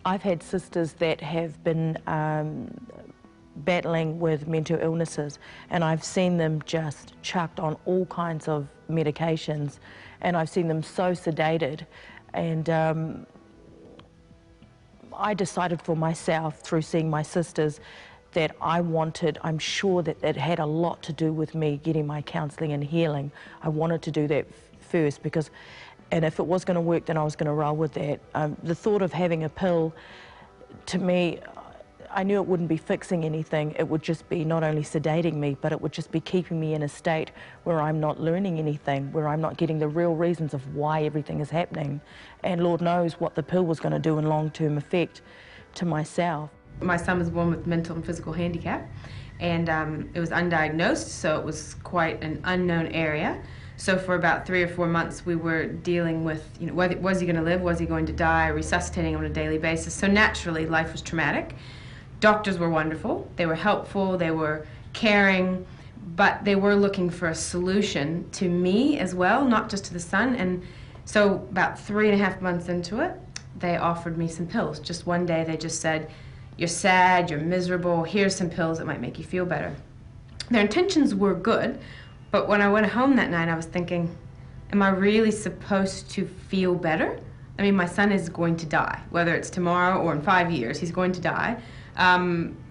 I've had sisters that have been battling with mental illnesses, and I've seen them just chucked on all kinds of medications, and I've seen them so sedated. And I decided for myself, through seeing my sisters, that I'm sure that it had a lot to do with me getting my counselling and healing. I wanted to do that first, because, and if it was going to work, then I was going to roll with that. The thought of having a pill, to me, I knew it wouldn't be fixing anything. It would just be not only sedating me, but it would just be keeping me in a state where I'm not learning anything, where I'm not getting the real reasons of why everything is happening. And Lord knows what the pill was going to do in long-term effect to myself. My son was born with mental and physical handicap, and it was undiagnosed, so it was quite an unknown area. So for about 3 or 4 months, we were dealing with, you know, was he going to live, was he going to die, resuscitating on a daily basis. So naturally, life was traumatic. Doctors were wonderful, they were helpful, they were caring, but they were looking for a solution to me as well, not just to the son. And so about 3.5 months into it, they offered me some pills. Just one day they just said, you're sad, you're miserable, here's some pills that might make you feel better. Their intentions were good, but when I went home that night I was thinking, am I really supposed to feel better? I mean, my son is going to die, whether it's tomorrow or in 5 years, he's going to die.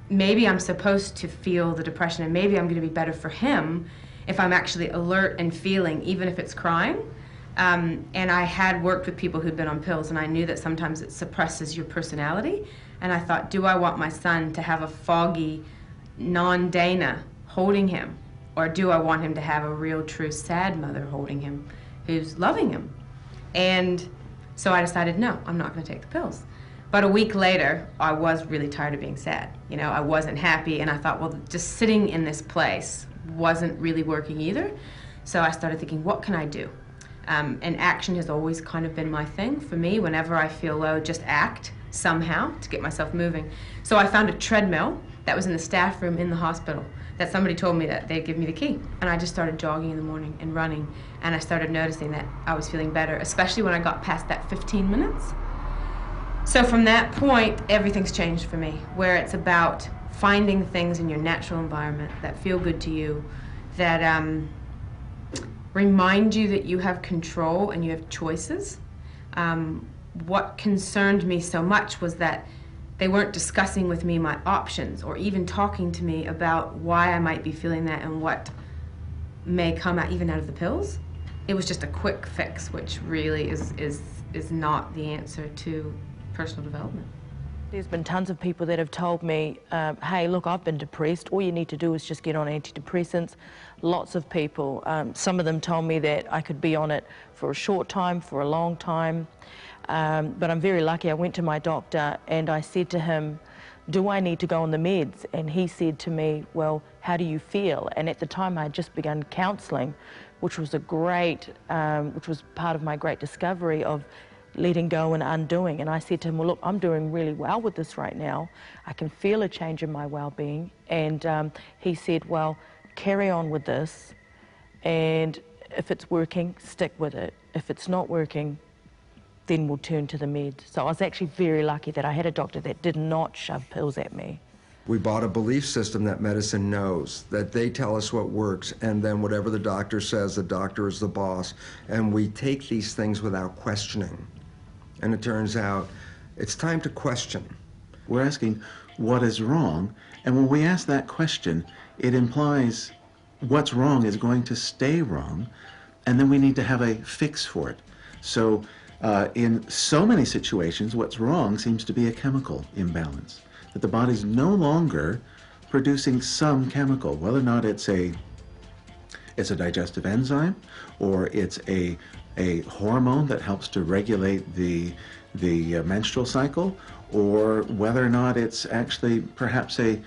Maybe I'm supposed to feel the depression, and maybe I'm going to be better for him if I'm actually alert and feeling, even if it's crying. And I had worked with people who'd been on pills, and I knew that sometimes it suppresses your personality. And I thought, do I want my son to have a foggy, non-Dana holding him? Or do I want him to have a real, true, sad mother holding him who's loving him? And so I decided, no, I'm not going to take the pills. But a week later, I was really tired of being sad. You know, I wasn't happy, and I thought, well, just sitting in this place wasn't really working either. So I started thinking, what can I do? And action has always kind of been my thing. For me, whenever I feel low, just act somehow to get myself moving. So I found a treadmill that was in the staff room in the hospital that somebody told me that they'd give me the key. And I just started jogging in the morning and running, and I started noticing that I was feeling better, especially when I got past that 15 minutes. So from that point, everything's changed for me, where it's about finding things in your natural environment that feel good to you, that remind you that you have control and you have choices. What concerned me so much was that they weren't discussing with me my options, or even talking to me about why I might be feeling that and what may come out even out of the pills. It was just a quick fix, which really is not the answer to personal development. There's been tons of people that have told me, hey, look, I've been depressed. All you need to do is just get on antidepressants. Lots of people. Some of them told me that I could be on it for a short time, for a long time. But I'm very lucky. I went to my doctor and I said to him, do I need to go on the meds? And he said to me, well, how do you feel? And at the time I had just begun counselling, which was which was part of my great discovery of letting go and undoing. And I said to him, well, look, I'm doing really well with this right now. I can feel a change in my well-being. And he said, well, carry on with this. And if it's working, stick with it. If it's not working, then we'll turn to the meds. So I was actually very lucky that I had a doctor that did not shove pills at me. We bought a belief system that medicine knows, that they tell us what works, and then whatever the doctor says, the doctor is the boss. And we take these things without questioning. And it turns out it's time to question. We're asking what is wrong, and when we ask that question, it implies what's wrong is going to stay wrong, and then we need to have a fix for it. So in so many situations, what's wrong seems to be a chemical imbalance, that the body's no longer producing some chemical, whether or not it's a digestive enzyme, or it's a hormone that helps to regulate the menstrual cycle, or whether or not it's actually perhaps a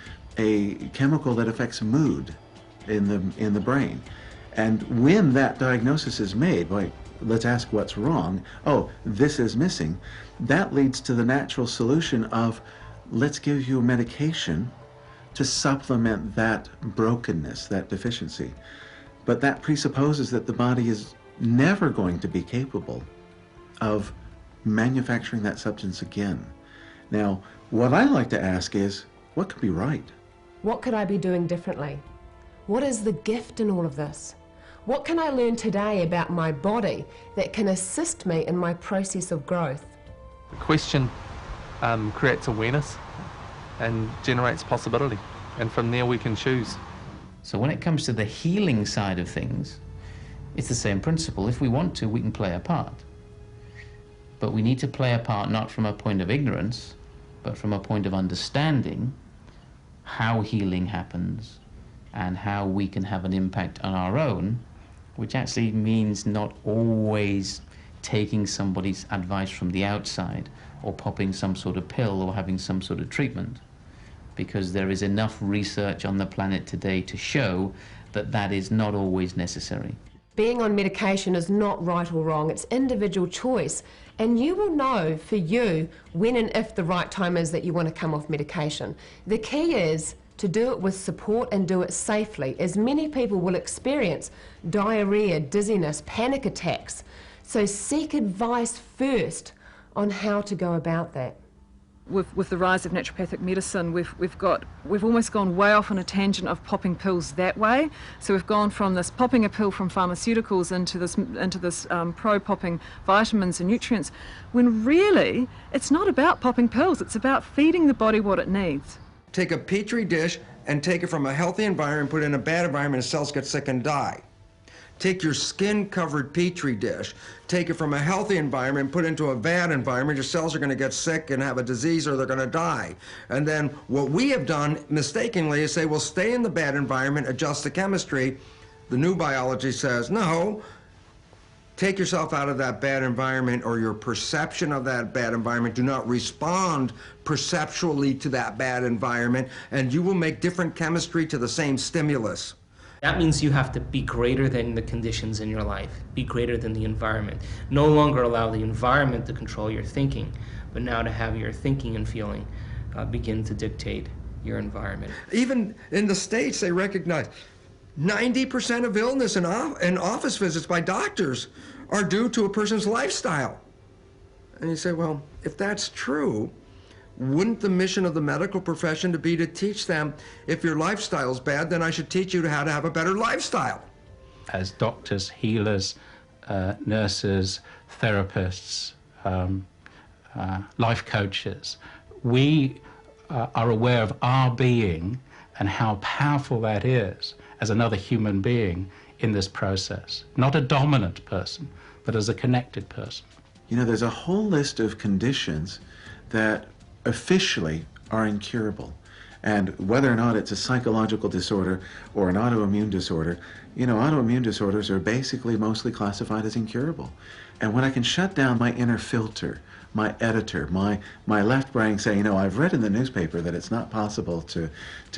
chemical that affects mood in the brain. And when that diagnosis is made, like, let's ask what's wrong, oh, this is missing, that leads to the natural solution of, let's give you a medication to supplement that brokenness, that deficiency. But that presupposes that the body is never going to be capable of manufacturing that substance again. Now, what I like to ask is, what could be right? What could I be doing differently? What is the gift in all of this? What can I learn today about my body that can assist me in my process of growth? The question creates awareness and generates possibility, and from there we can choose. So when it comes to the healing side of things, it's the same principle. If we want to, we can play a part. But we need to play a part not from a point of ignorance, but from a point of understanding how healing happens and how we can have an impact on our own, which actually means not always taking somebody's advice from the outside or popping some sort of pill or having some sort of treatment, because there is enough research on the planet today to show that that is not always necessary. Being on medication is not right or wrong, it's individual choice. And you will know for you when and if the right time is that you want to come off medication. The key is to do it with support and do it safely, as many people will experience diarrhea, dizziness, panic attacks. So seek advice first on how to go about that. With the rise of naturopathic medicine, we've almost gone way off on a tangent of popping pills that way. So we've gone from this popping a pill from pharmaceuticals into this pro-popping vitamins and nutrients, when really it's not about popping pills, it's about feeding the body what it needs. Take a petri dish and take it from a healthy environment, put it in a bad environment, and cells get sick and die. Take your skin-covered petri dish, take it from a healthy environment, put it into a bad environment, your cells are going to get sick and have a disease or they're going to die. And then what we have done mistakenly is say, well, stay in the bad environment, adjust the chemistry. The new biology says, no, take yourself out of that bad environment, or your perception of that bad environment. Do not respond perceptually to that bad environment, and you will make different chemistry to the same stimulus. That means you have to be greater than the conditions in your life, be greater than the environment. No longer allow the environment to control your thinking, but now to have your thinking and feeling begin to dictate your environment. Even in the States, they recognize 90% of illness and office visits by doctors are due to a person's lifestyle. And you say, well, if that's true, wouldn't the mission of the medical profession to be to teach them, if your lifestyle's bad, then I should teach you how to have a better lifestyle? As doctors, healers, nurses, therapists, life coaches, we are aware of our being and how powerful that is as another human being in this process. Not a dominant person, but as a connected person. You know, there's a whole list of conditions that officially are incurable. And whether or not it's a psychological disorder or an autoimmune disorder, you know, autoimmune disorders are basically mostly classified as incurable. And when I can shut down my inner filter, my editor, my left brain saying, you know, I've read in the newspaper that it's not possible to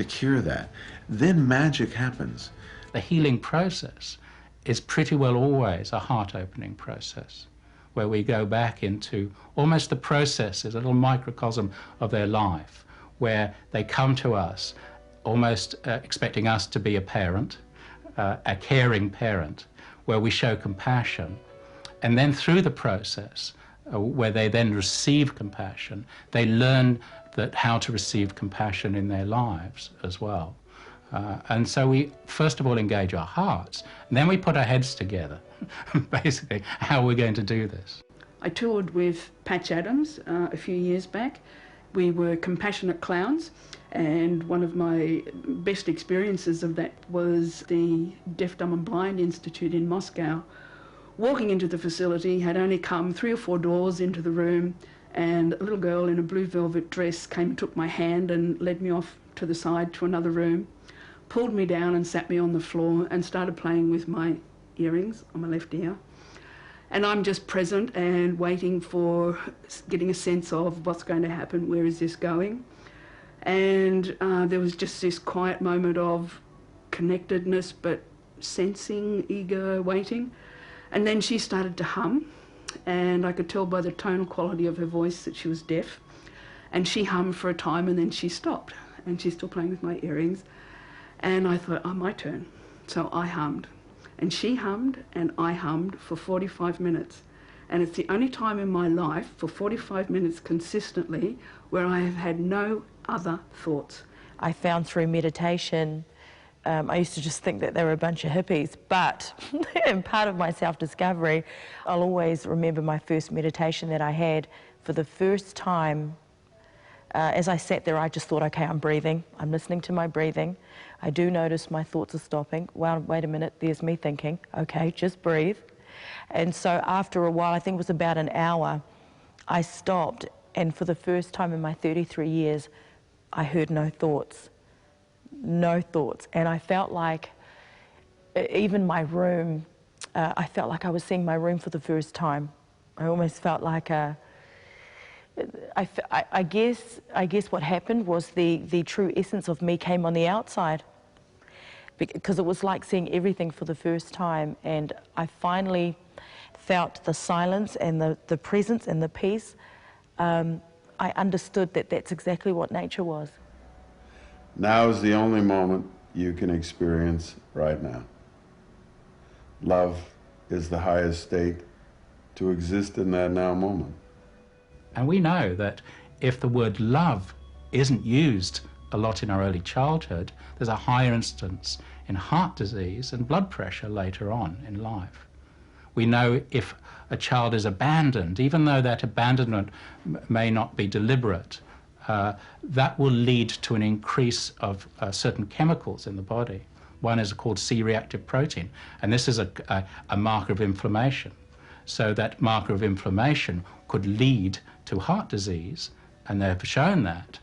cure that, then magic happens. The healing process is pretty well always a heart-opening process, where we go back into almost the processes, a little microcosm of their life, where they come to us almost expecting us to be a parent, a caring parent, where we show compassion. And then through the process, where they then receive compassion, they learn that how to receive compassion in their lives as well. And so we first of all engage our hearts, and then we put our heads together, basically, how we're going to do this. I toured with Patch Adams a few years back. We were compassionate clowns, and one of my best experiences of that was the Deaf, Dumb and Blind Institute in Moscow. Walking into the facility, had only come 3 or 4 doors into the room, and a little girl in a blue velvet dress came and took my hand and led me off to the side to another room, pulled me down and sat me on the floor and started playing with my earrings on my left ear. And I'm just present and waiting for getting a sense of what's going to happen, where is this going. And there was just this quiet moment of connectedness, but sensing, eager, waiting. And then she started to hum, and I could tell by the tonal quality of her voice that she was deaf. And she hummed for a time, and then she stopped, and she's still playing with my earrings. And I thought, oh, my turn. So I hummed. And she hummed, and I hummed for 45 minutes. And it's the only time in my life, for 45 minutes consistently, where I have had no other thoughts. I found through meditation, I used to just think that they were a bunch of hippies, but in part of my self-discovery, I'll always remember my first meditation that I had. For the first time, as I sat there, I just thought, okay, I'm breathing, I'm listening to my breathing. I do notice my thoughts are stopping. Well, wait a minute, there's me thinking. Okay, just breathe. And so after a while, I think it was about an hour, I stopped, and for the first time in my 33 years, I heard no thoughts. No thoughts. And I felt like, even my room, I felt like I was seeing my room for the first time. I almost felt like I guess what happened was the true essence of me came on the outside, because it was like seeing everything for the first time, and I finally felt the silence and the presence and the peace. I understood that that's exactly what nature was. Now is the only moment you can experience right now. Love is the highest state to exist in that now moment. And we know that if the word love isn't used a lot in our early childhood, there's a higher instance in heart disease and blood pressure later on in life. We know if a child is abandoned, even though that abandonment may not be deliberate, that will lead to an increase of certain chemicals in the body. One is called C-reactive protein, and this is a marker of inflammation. So that marker of inflammation could lead to heart disease, and they've shown that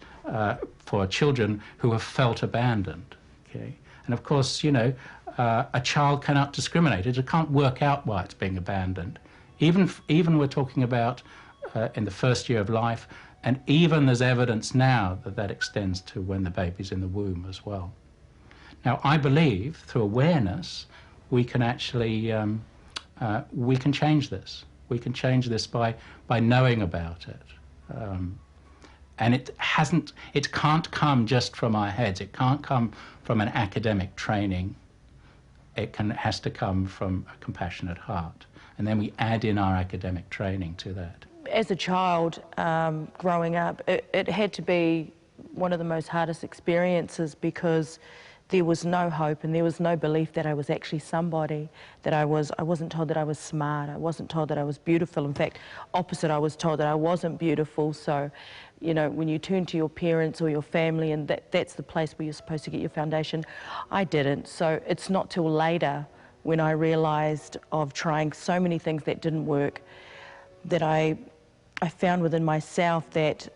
for children who have felt abandoned. Okay? And of course, you know, a child cannot discriminate. It can't work out why it's being abandoned. Even we're talking about in the first year of life, and even there's evidence now that that extends to when the baby's in the womb as well. Now, I believe through awareness, we can actually we can change this. We can change this by knowing about it. And it can't come just from our heads. It can't come from an academic training. It has to come from a compassionate heart. And then we add in our academic training to that. As a child, growing up, it had to be one of the most hardest experiences, because there was no hope and there was no belief that I was actually somebody, that I wasn't told that I was smart, I wasn't told that I was beautiful. In fact, opposite, I was told that I wasn't beautiful. So, you know, when you turn to your parents or your family, and that's the place where you're supposed to get your foundation, I didn't. So it's not till later, when I realized of trying so many things that didn't work, that I found within myself that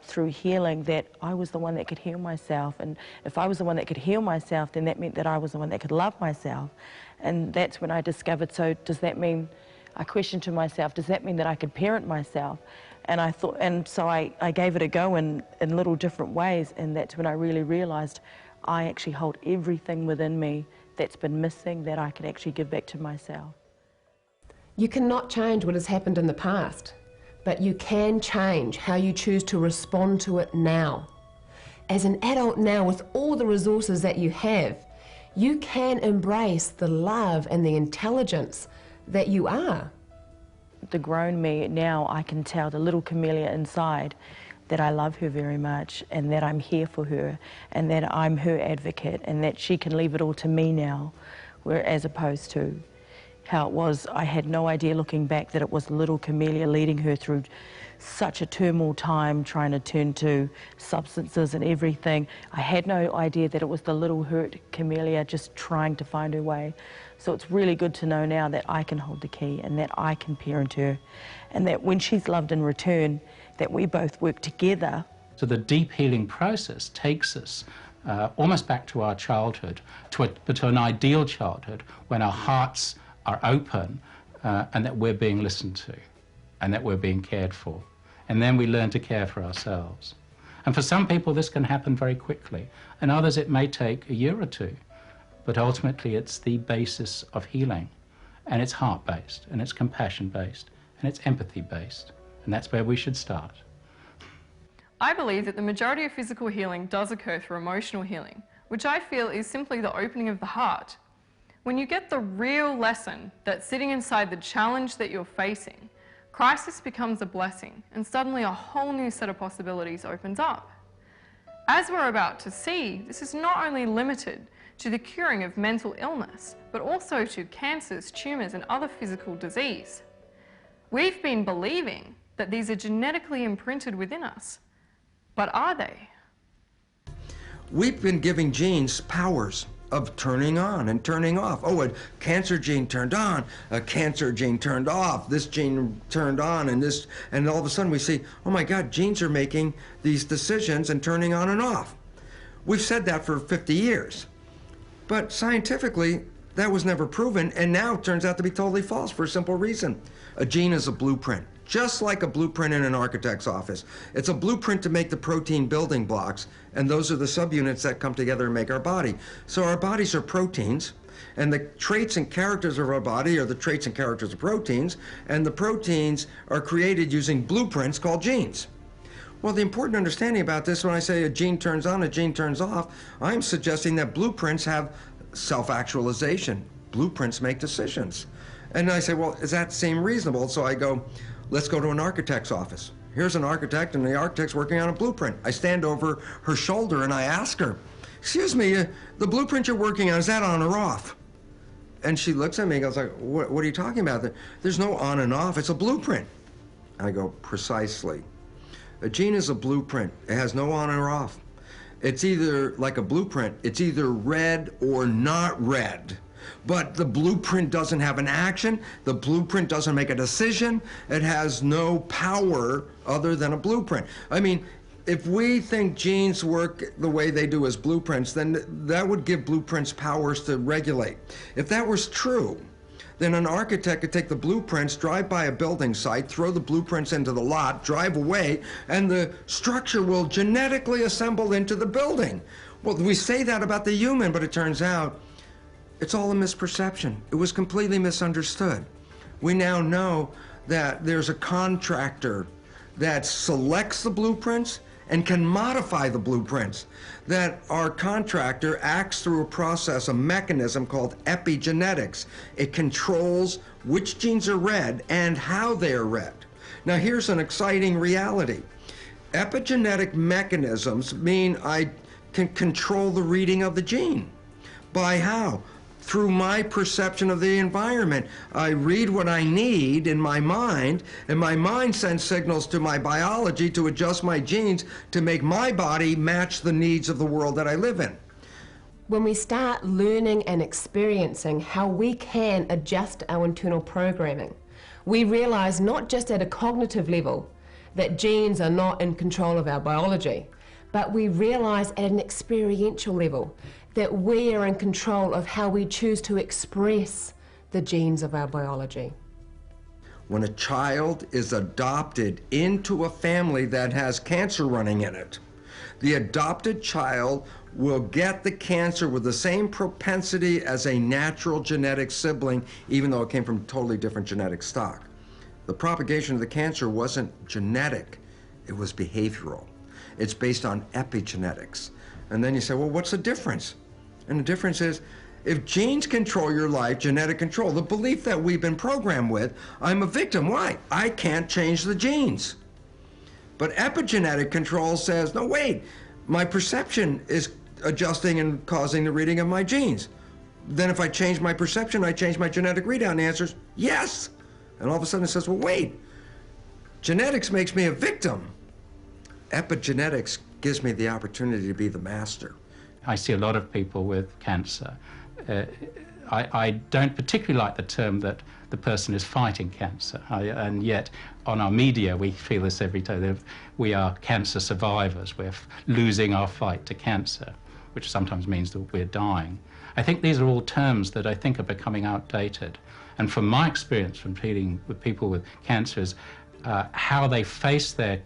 through healing that I was the one that could heal myself, and if I was the one that could heal myself, then that meant that I was the one that could love myself. And that's when I discovered, so does that mean, I questioned to myself, does that mean that I could parent myself? And I thought, and so I gave it a go in little different ways, and that's when I really realized I actually hold everything within me that's been missing that I can actually give back to myself. You cannot change what has happened in the past, but you can change how you choose to respond to it now. As an adult now, with all the resources that you have, you can embrace the love and the intelligence that you are. The grown me now, I can tell the little Camellia inside that I love her very much, and that I'm here for her, and that I'm her advocate, and that she can leave it all to me now, as opposed to how it was. I had no idea looking back that it was little Camellia leading her through such a turmoil time, trying to turn to substances and everything. I had no idea that it was the little hurt Camellia just trying to find her way. So it's really good to know now that I can hold the key, and that I can parent her, and that when she's loved in return, that we both work together. So the deep healing process takes us almost back to our childhood, to an ideal childhood when our hearts are open and that we're being listened to and that we're being cared for. And then we learn to care for ourselves. And for some people this can happen very quickly, and others it may take a year or two. But ultimately it's the basis of healing, and it's heart-based, and it's compassion-based, and it's empathy-based, and that's where we should start. I believe that the majority of physical healing does occur through emotional healing, which I feel is simply the opening of the heart. When you get the real lesson that's sitting inside the challenge that you're facing, crisis becomes a blessing, and suddenly a whole new set of possibilities opens up. As we're about to see, this is not only limited to the curing of mental illness, but also to cancers, tumours and other physical disease. We've been believing that these are genetically imprinted within us, but are they? We've been giving genes powers of turning on and turning off. Oh, a cancer gene turned on, a cancer gene turned off, this gene turned on, and all of a sudden we see, oh my God, genes are making these decisions and turning on and off. We've said that for 50 years. But scientifically, that was never proven, and now it turns out to be totally false for a simple reason. A gene is a blueprint, just like a blueprint in an architect's office. It's a blueprint to make the protein building blocks, and those are the subunits that come together and make our body. So our bodies are proteins, and the traits and characters of our body are the traits and characters of proteins, and the proteins are created using blueprints called genes. Well, the important understanding about this, when I say a gene turns on, a gene turns off, I'm suggesting that blueprints have self-actualization. Blueprints make decisions. And I say, well, does that seem reasonable? So I go, let's go to an architect's office. Here's an architect, and the architect's working on a blueprint. I stand over her shoulder and I ask her, excuse me, the blueprint you're working on, is that on or off? And she looks at me and goes like, what are you talking about? There's no on and off, it's a blueprint. I go, precisely. A gene is a blueprint. It has no on or off. It's either, like a blueprint, it's either red or not red. But the blueprint doesn't have an action. The blueprint doesn't make a decision. It has no power other than a blueprint. I mean, if we think genes work the way they do as blueprints, then that would give blueprints powers to regulate. If that was true, then an architect could take the blueprints, drive by a building site, throw the blueprints into the lot, drive away, and the structure will genetically assemble into the building. Well, we say that about the human, but it turns out it's all a misperception. It was completely misunderstood. We now know that there's a contractor that selects the blueprints and can modify the blueprints, that our contractor acts through a process, a mechanism called epigenetics. It controls which genes are read and how they are read. Now here's an exciting reality. Epigenetic mechanisms mean I can control the reading of the gene. By how? Through my perception of the environment. I read what I need in my mind, and my mind sends signals to my biology to adjust my genes to make my body match the needs of the world that I live in. When we start learning and experiencing how we can adjust our internal programming, we realize not just at a cognitive level, that genes are not in control of our biology, but we realize at an experiential level that we are in control of how we choose to express the genes of our biology. When a child is adopted into a family that has cancer running in it, the adopted child will get the cancer with the same propensity as a natural genetic sibling, even though it came from totally different genetic stock. The propagation of the cancer wasn't genetic, it was behavioral. It's based on epigenetics. And then you say, well, what's the difference? And the difference is, if genes control your life, genetic control, the belief that we've been programmed with, I'm a victim. Why? I can't change the genes. But epigenetic control says, no, wait, my perception is adjusting and causing the reading of my genes. Then if I change my perception, I change my genetic readout, and the answer is yes. And all of a sudden it says, well, wait, genetics makes me a victim. Epigenetics gives me the opportunity to be the master. I see a lot of people with cancer. I don't particularly like the term that the person is fighting cancer, and yet on our media we feel this every day. We are cancer survivors, we're losing our fight to cancer, which sometimes means that we're dying. I think these are all terms that I think are becoming outdated. And from my experience from dealing with people with cancer is how they face their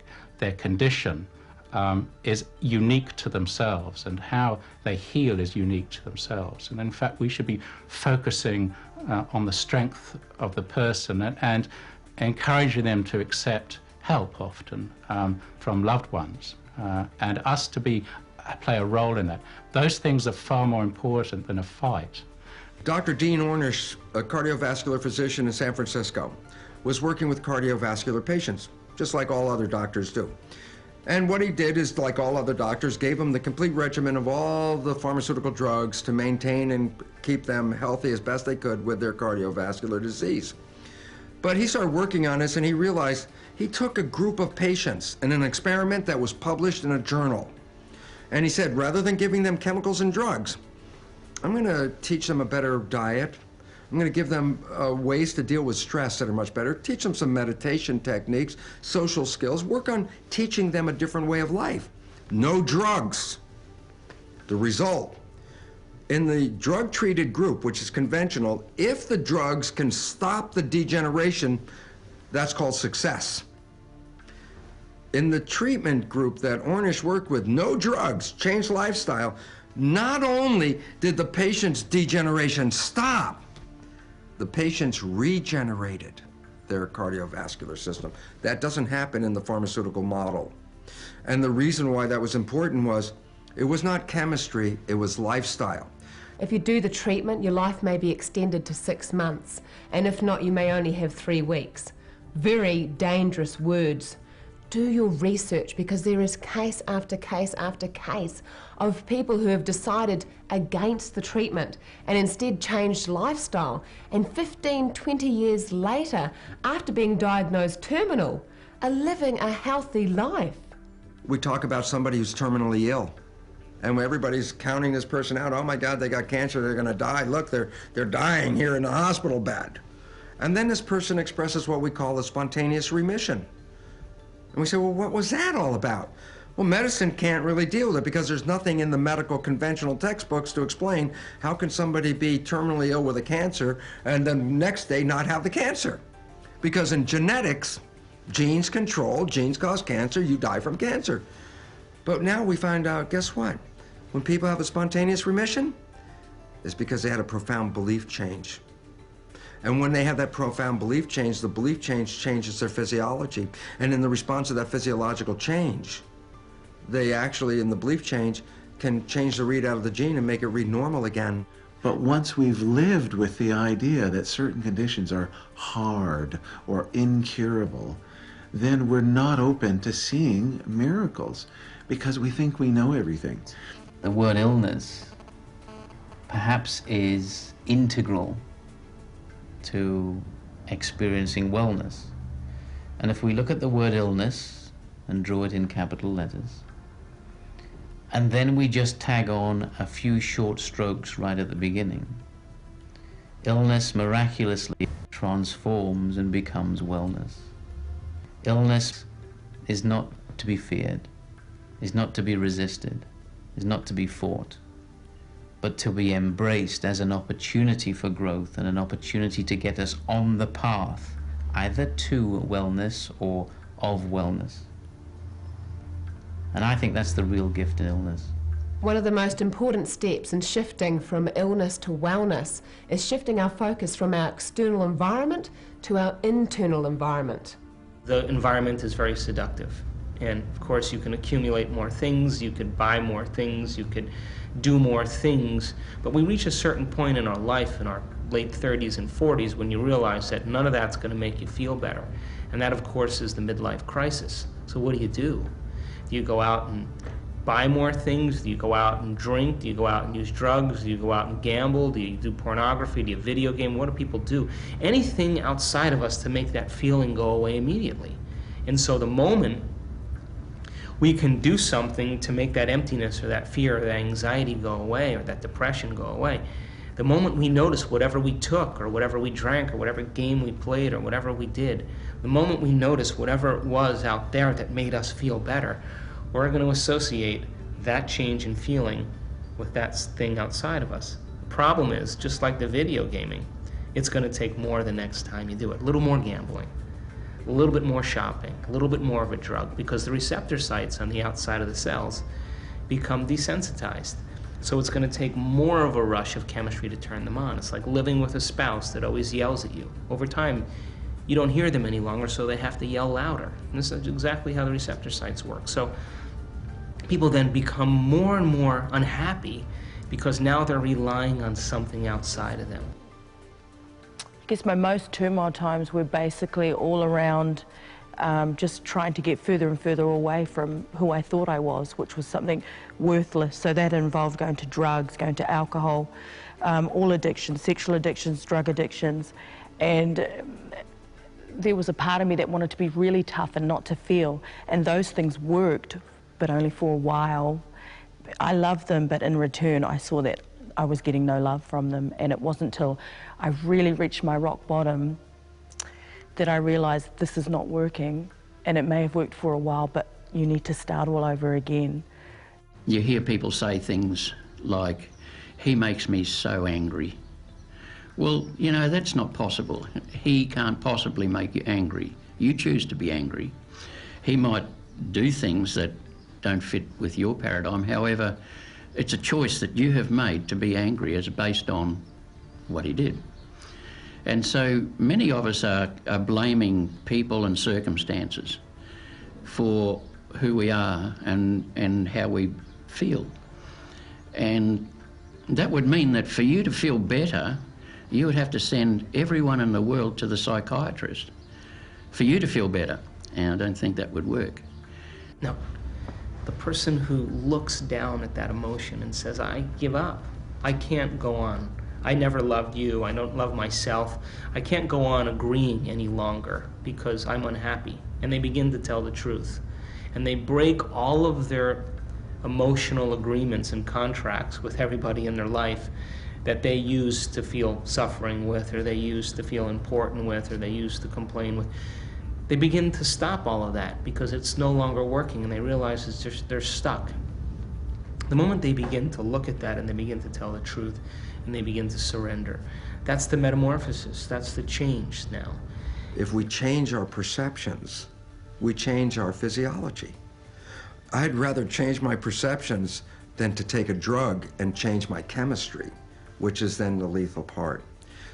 condition is unique to themselves, and how they heal is unique to themselves. And in fact, we should be focusing on the strength of the person and encouraging them to accept help often from loved ones, and us to play a role in that. Those things are far more important than a fight. Dr. Dean Ornish, a cardiovascular physician in San Francisco, was working with cardiovascular patients, just like all other doctors do. And what he did is, like all other doctors, gave them the complete regimen of all the pharmaceutical drugs to maintain and keep them healthy as best they could with their cardiovascular disease. But he started working on this, and he realized he took a group of patients in an experiment that was published in a journal. And he said, rather than giving them chemicals and drugs, I'm going to teach them a better diet. I'm going to give them ways to deal with stress that are much better, teach them some meditation techniques, social skills, work on teaching them a different way of life. No drugs. The result, in the drug-treated group, which is conventional, if the drugs can stop the degeneration, that's called success. In the treatment group that Ornish worked with, no drugs, changed lifestyle, not only did the patient's degeneration stop, the patients regenerated their cardiovascular system. That doesn't happen in the pharmaceutical model. And the reason why that was important was it was not chemistry, it was lifestyle. If you do the treatment, your life may be extended to 6 months, and if not, you may only have 3 weeks. Very dangerous words. Do your research, because there is case after case after case of people who have decided against the treatment and instead changed lifestyle, and 15, 20 years later, after being diagnosed terminal, are living a healthy life. We talk about somebody who's terminally ill, and everybody's counting this person out. Oh my God, they got cancer, they're gonna die. Look, they're dying here in the hospital bed. And then this person expresses what we call a spontaneous remission. And we say, well, what was that all about? Well, medicine can't really deal with it because there's nothing in the medical conventional textbooks to explain how can somebody be terminally ill with a cancer and then next day not have the cancer. Because in genetics, genes control, genes cause cancer, you die from cancer. But now we find out, guess what? When people have a spontaneous remission, it's because they had a profound belief change. And when they have that profound belief change, the belief change changes their physiology. And in the response to that physiological change, they actually, in the belief change, can change the readout of the gene and make it read normal again. But once we've lived with the idea that certain conditions are hard or incurable, then we're not open to seeing miracles because we think we know everything. The word illness perhaps is integral to experiencing wellness. And if we look at the word illness and draw it in capital letters, and then we just tag on a few short strokes right at the beginning, illness miraculously transforms and becomes wellness. Illness is not to be feared, is not to be resisted, is not to be fought, but to be embraced as an opportunity for growth and an opportunity to get us on the path, either to wellness or of wellness. And I think that's the real gift in illness. One of the most important steps in shifting from illness to wellness is shifting our focus from our external environment to our internal environment. The environment is very seductive. And of course you can accumulate more things, you could buy more things, you could do more things, but we reach a certain point in our life, in our late 30s and 40s, when you realize that none of that's going to make you feel better. And that, of course, is the midlife crisis. So what do? Do you go out and buy more things? Do you go out and drink? Do you go out and use drugs? Do you go out and gamble? Do you do pornography? Do you video game? What do people do? Anything outside of us to make that feeling go away immediately. And so the moment we can do something to make that emptiness or that fear or that anxiety go away or that depression go away, the moment we notice whatever we took or whatever we drank or whatever game we played or whatever we did, the moment we notice whatever it was out there that made us feel better, we're going to associate that change in feeling with that thing outside of us. The problem is, just like the video gaming, it's going to take more the next time you do it. A little more gambling, a little bit more shopping, a little bit more of a drug, because the receptor sites on the outside of the cells become desensitized. So it's going to take more of a rush of chemistry to turn them on. It's like living with a spouse that always yells at you. Over time, you don't hear them any longer, so they have to yell louder. And this is exactly how the receptor sites work. So people then become more and more unhappy because now they're relying on something outside of them. I guess my most turmoil times were basically all around just trying to get further and further away from who I thought I was, which was something worthless. So that involved going to drugs, going to alcohol, all addictions, sexual addictions, drug addictions. And there was a part of me that wanted to be really tough and not to feel. And those things worked, but only for a while. I loved them, but in return I saw that I was getting no love from them. And it wasn't until I really reached my rock bottom that I realized this is not working. And it may have worked for a while, but you need to start all over again. You hear people say things like, "He makes me so angry." Well, you know, that's not possible. He can't possibly make you angry. You choose to be angry. He might do things that don't fit with your paradigm. However, it's a choice that you have made to be angry as based on what he did. And so many of us are blaming people and circumstances for who we are and how we feel. And that would mean that for you to feel better, you would have to send everyone in the world to the psychiatrist for you to feel better. And I don't think that would work. No. The person who looks down at that emotion and says, "I give up. I can't go on. I never loved you. I don't love myself. I can't go on agreeing any longer because I'm unhappy." And they begin to tell the truth. And they break all of their emotional agreements and contracts with everybody in their life that they used to feel suffering with, or they used to feel important with, or they used to complain with. They begin to stop all of that because it's no longer working, and they realize it's just, they're stuck. The moment they begin to look at that and they begin to tell the truth and they begin to surrender, that's the metamorphosis, that's the change now. If we change our perceptions, we change our physiology. I'd rather change my perceptions than to take a drug and change my chemistry, which is then the lethal part.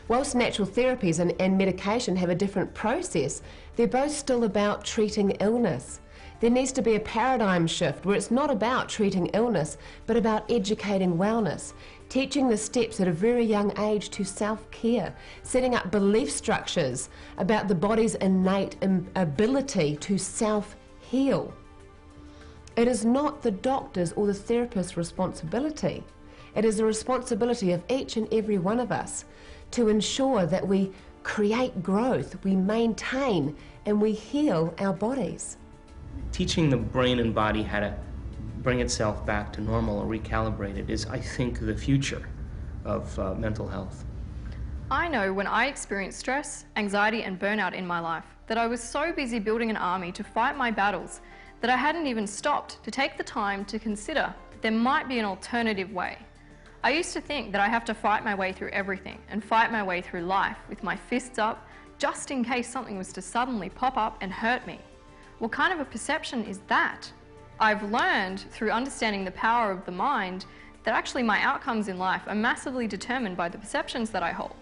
Whilst natural therapies and medication have a different process, they're both still about treating illness. There needs to be a paradigm shift where it's not about treating illness, but about educating wellness, teaching the steps at a very young age to self-care, setting up belief structures about the body's innate ability to self-heal. It is not the doctor's or the therapist's responsibility. It is the responsibility of each and every one of us to ensure that we create growth, we maintain, and we heal our bodies. Teaching the brain and body how to bring itself back to normal or recalibrate it is, I think, the future of mental health. I know when I experience stress, anxiety and burnout in my life, that I was so busy building an army to fight my battles that I hadn't even stopped to take the time to consider that there might be an alternative way. I used to think that I have to fight my way through everything and fight my way through life with my fists up just in case something was to suddenly pop up and hurt me. What kind of a perception is that? I've learned through understanding the power of the mind that actually my outcomes in life are massively determined by the perceptions that I hold.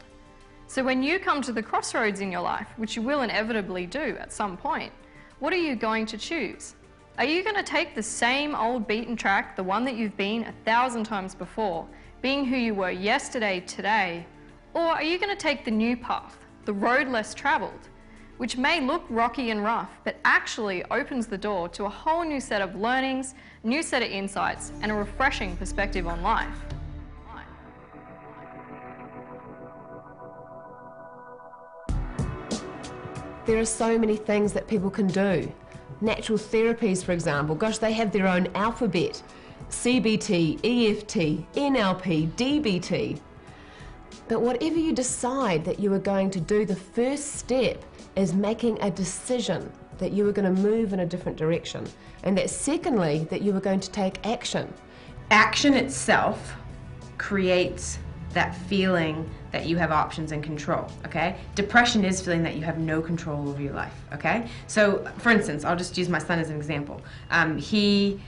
So when you come to the crossroads in your life, which you will inevitably do at some point, what are you going to choose? Are you going to take the same old beaten track, the one that you've been 1,000 times before, being who you were yesterday, today, or are you going to take the new path, the road less traveled, which may look rocky and rough, but actually opens the door to a whole new set of learnings, new set of insights, and a refreshing perspective on life? There are so many things that people can do. Natural therapies, for example, gosh, they have their own alphabet. CBT, EFT, NLP, DBT. But whatever you decide that you are going to do, the first step is making a decision that you are going to move in a different direction. And that secondly, that you are going to take action. Action itself creates that feeling that you have options and control, okay? Depression is feeling that you have no control over your life, okay? So, for instance, I'll just use my son as an example. He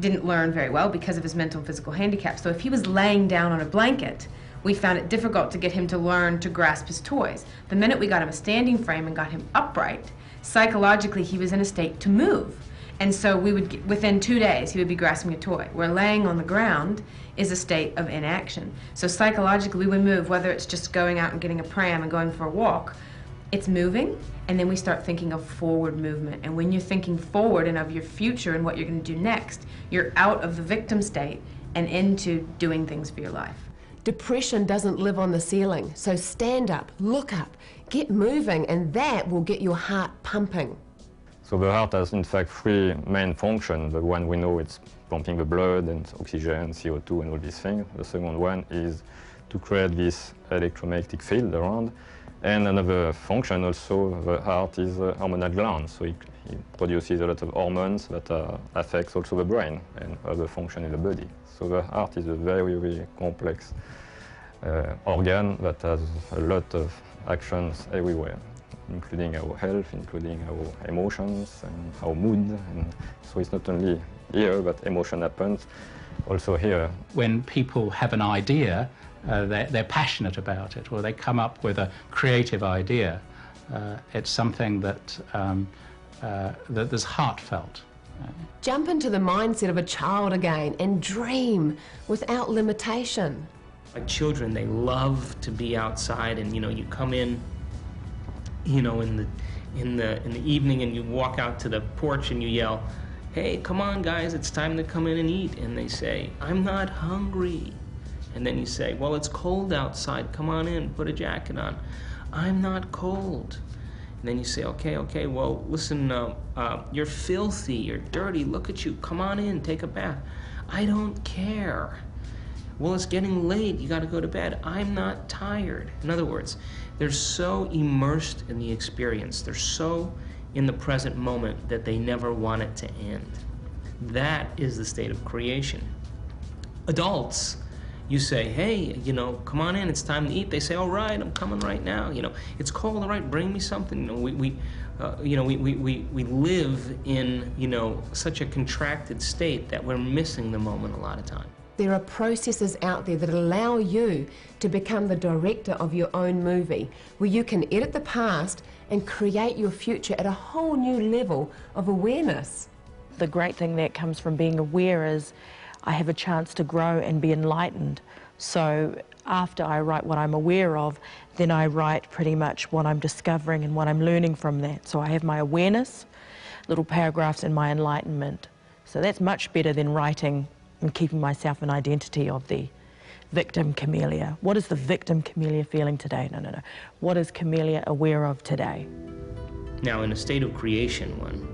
didn't learn very well because of his mental and physical handicap. So if he was laying down on a blanket, we found it difficult to get him to learn to grasp his toys. The minute we got him a standing frame and got him upright, psychologically he was in a state to move. And so we would, within 2 days, he would be grasping a toy. Where laying on the ground is a state of inaction. So psychologically we would move, whether it's just going out and getting a pram and going for a walk, it's moving, and then we start thinking of forward movement. And when you're thinking forward and of your future and what you're going to do next, you're out of the victim state and into doing things for your life. Depression doesn't live on the ceiling, so stand up, look up, get moving, and that will get your heart pumping. So the heart has in fact 3 main functions. The one we know, it's pumping the blood and oxygen, CO2 and all these things. The second one is to create this electromagnetic field around. And another function also, the heart is a hormonal gland, so it produces a lot of hormones that affects also the brain and other function in the body. So the heart is a very, very complex organ that has a lot of actions everywhere, including our health, including our emotions and our mood. And so it's not only here, but emotion happens also here. When people have an idea, they're passionate about it, or they come up with a creative idea. It's something that is heartfelt. Jump into the mindset of a child again and dream without limitation. Like children, they love to be outside, and you come in, in the evening, and you walk out to the porch and you yell, "Hey, come on guys, it's time to come in and eat." And they say, "I'm not hungry." And then you say, "Well, it's cold outside, come on in, put a jacket on." "I'm not cold." And then you say, okay, well, listen, you're filthy, you're dirty, look at you, come on in, take a bath." "I don't care." "Well, it's getting late, you gotta go to bed." "I'm not tired." In other words, they're so immersed in the experience, they're so in the present moment that they never want it to end. That is the state of creation. Adults, you say, "Hey, come on in, it's time to eat." They say, "All right, I'm coming right now. It's cold, all right, bring me something." We live in, such a contracted state that we're missing the moment a lot of time. There are processes out there that allow you to become the director of your own movie, where you can edit the past and create your future at a whole new level of awareness. The great thing that comes from being aware is I have a chance to grow and be enlightened. So after I write what I'm aware of, then I write pretty much what I'm discovering and what I'm learning from that. So I have my awareness, little paragraphs, and my enlightenment. So that's much better than writing and keeping myself an identity of the victim Camellia. What is the victim Camellia feeling today? No. What is Camellia aware of today? Now, in a state of creation, when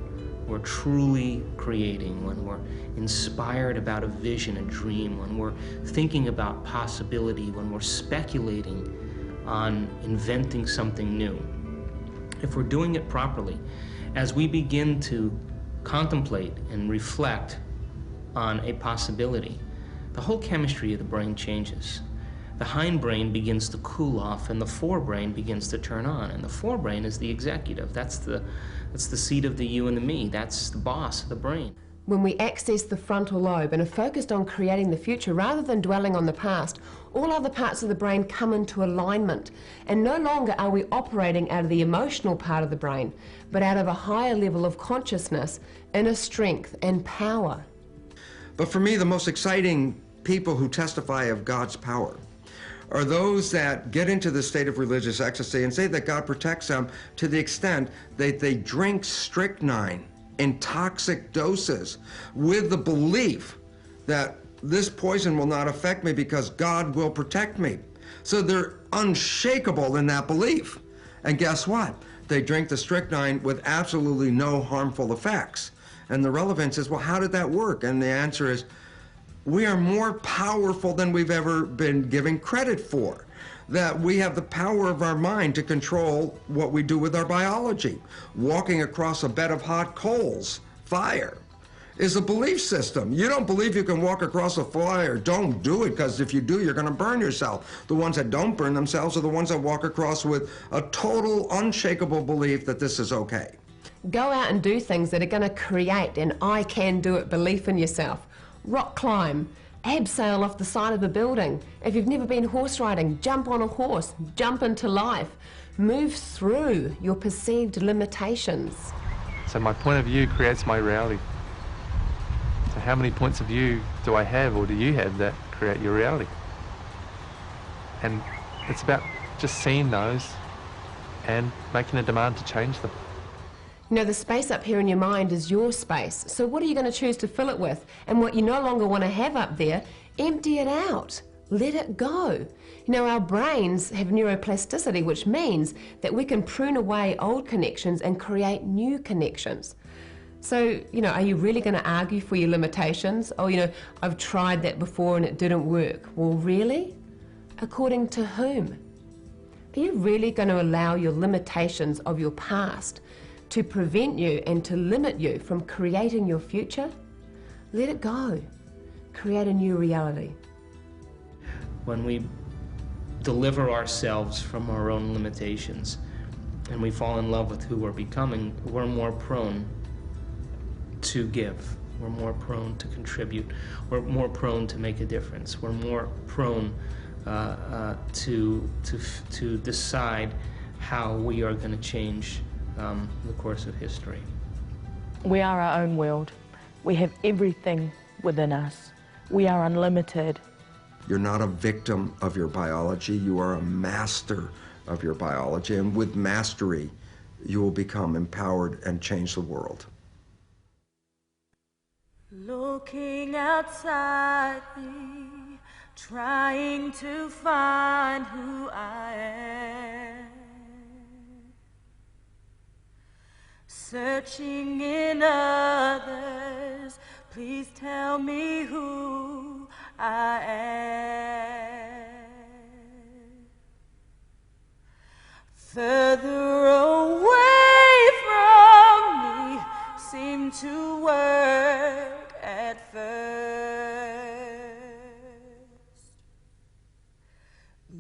we're truly creating, when we're inspired about a vision, a dream, when we're thinking about possibility, when we're speculating on inventing something new, if we're doing it properly, as we begin to contemplate and reflect on a possibility, the whole chemistry of the brain changes. The hindbrain begins to cool off and the forebrain begins to turn on. And the forebrain is the executive. That's the seat of the you and the me. That's the boss of the brain. When we access the frontal lobe and are focused on creating the future rather than dwelling on the past, all other parts of the brain come into alignment, and no longer are we operating out of the emotional part of the brain, but out of a higher level of consciousness, inner strength and power. But for me, the most exciting people who testify of God's power are those that get into the state of religious ecstasy and say that God protects them to the extent that they drink strychnine in toxic doses with the belief that this poison will not affect me because God will protect me. So they're unshakable in that belief. And guess what? They drink the strychnine with absolutely no harmful effects. And the relevance is, well, how did that work? And the answer is, we are more powerful than we've ever been given credit for. That we have the power of our mind to control what we do with our biology. Walking across a bed of hot coals, fire, is a belief system. You don't believe you can walk across a fire, don't do it, because if you do, you're going to burn yourself. The ones that don't burn themselves are the ones that walk across with a total, unshakable belief that this is okay. Go out and do things that are going to create an I can do it belief in yourself. Rock climb, abseil off the side of a building. If you've never been horse riding, jump on a horse, jump into life. Move through your perceived limitations. So my point of view creates my reality. So how many points of view do I have, or do you have, that create your reality? And it's about just seeing those and making a demand to change them. You know, the space up here in your mind is your space. So what are you going to choose to fill it with? And what you no longer want to have up there, empty it out. Let it go. You know, our brains have neuroplasticity, which means that we can prune away old connections and create new connections. So, you know, are you really going to argue for your limitations? Oh, you know, I've tried that before and it didn't work. Well, really? According to whom? Are you really going to allow your limitations of your past to prevent you and to limit you from creating your future? Let it go. Create a new reality. When we deliver ourselves from our own limitations and we fall in love with who we're becoming, we're more prone to give. We're more prone to contribute. We're more prone to make a difference. We're more prone to decide how we are going to change the course of history. We are our own world. We have everything within us. We are unlimited. You're not a victim of your biology. You are a master of your biology. And with mastery, you will become empowered and change the world. Looking outside me, trying to find who I am. Searching in others, please tell me who I am. Further away from me seemed to work at first,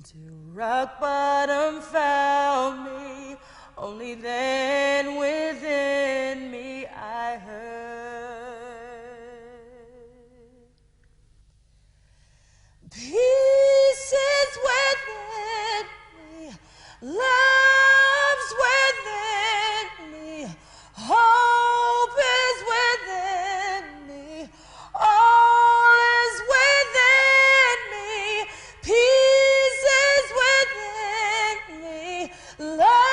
till rock bottom found me. Only then within me I heard, peace is within me, love's within me, hope is within me, all is within me, peace is within me, love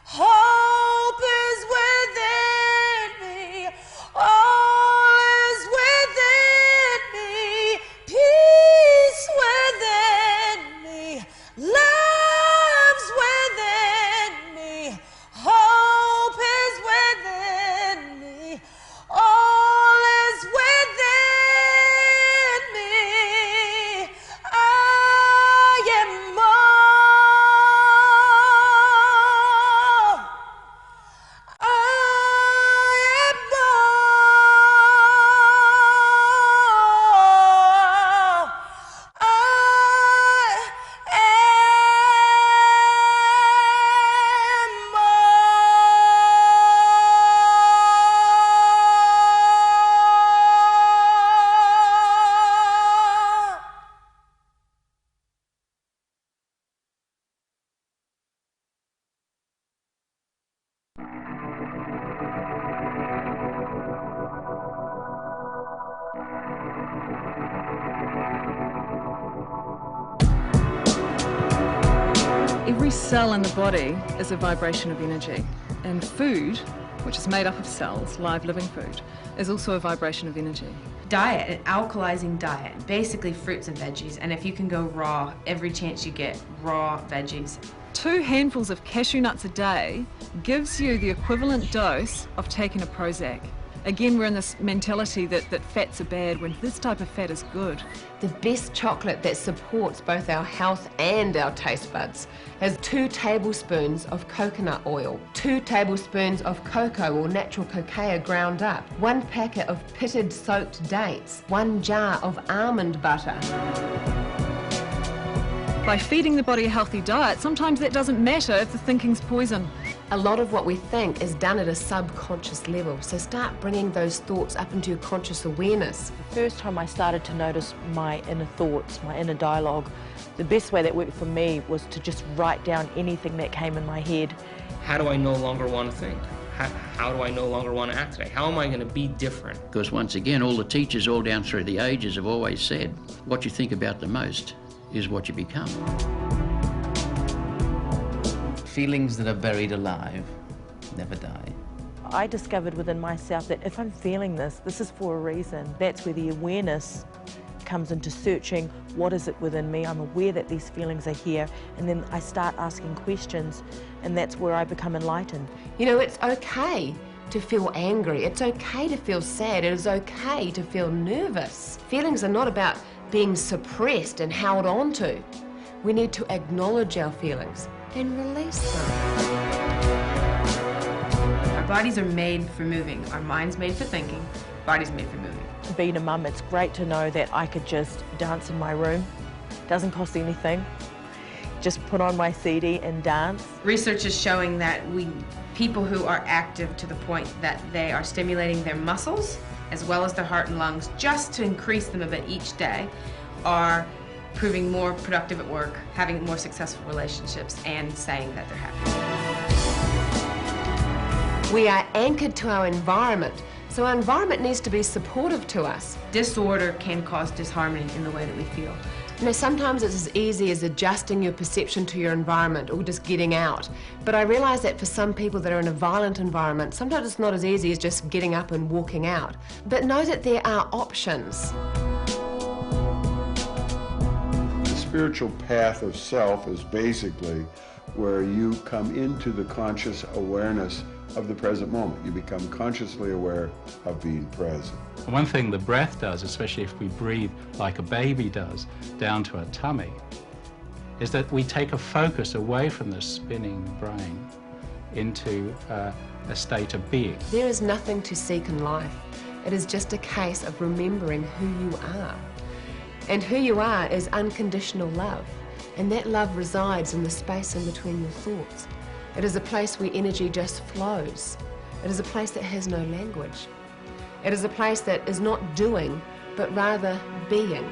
hope is within me, all is within me, peace within me, love's within me, hope is within me, all is within me, I am Every cell in the body is a vibration of energy, and food, which is made up of cells, live living food, is also a vibration of energy. Diet, an alkalizing diet, basically fruits and veggies, and if you can go raw, every chance you get, raw veggies. 2 handfuls of cashew nuts a day gives you the equivalent dose of taking a Prozac. Again, we're in this mentality that fats are bad when this type of fat is good. The best chocolate that supports both our health and our taste buds has 2 tablespoons of coconut oil, 2 tablespoons of cocoa or natural cacao ground up, 1 packet of pitted soaked dates, 1 jar of almond butter. By feeding the body a healthy diet, sometimes that doesn't matter if the thinking's poison. A lot of what we think is done at a subconscious level, so start bringing those thoughts up into your conscious awareness. The first time I started to notice my inner thoughts, my inner dialogue, the best way that worked for me was to just write down anything that came in my head. How do I no longer want to think? How do I no longer want to act today? How am I going to be different? Because once again, all the teachers all down through the ages have always said, what you think about the most is what you become. Feelings that are buried alive never die. I discovered within myself that if I'm feeling this is for a reason. That's where the awareness comes into searching what is it within me. I'm aware that these feelings are here, and then I start asking questions, and that's where I become enlightened. You know, it's okay to feel angry. It's okay to feel sad. It is okay to feel nervous. Feelings are not about being suppressed and held on to. We need to acknowledge our feelings and release them. Our bodies are made for moving. Our mind's made for thinking. Body's made for moving. Being a mum, it's great to know that I could just dance in my room. Doesn't cost anything. Just put on my CD and dance. Research is showing that people who are active to the point that they are stimulating their muscles as well as their heart and lungs just to increase them a bit each day are proving more productive at work, having more successful relationships, and saying that they're happy. We are anchored to our environment, so our environment needs to be supportive to us. Disorder can cause disharmony in the way that we feel. You know, sometimes it's as easy as adjusting your perception to your environment or just getting out. But I realise that for some people that are in a violent environment, sometimes it's not as easy as just getting up and walking out. But know that there are options. The spiritual path of self is basically where you come into the conscious awareness of the present moment. You become consciously aware of being present. One thing the breath does, especially if we breathe like a baby does, down to our tummy, is that we take a focus away from the spinning brain into a state of being. There is nothing to seek in life. It is just a case of remembering who you are. And who you are is unconditional love. And that love resides in the space in between your thoughts. It is a place where energy just flows. It is a place that has no language. It is a place that is not doing, but rather being.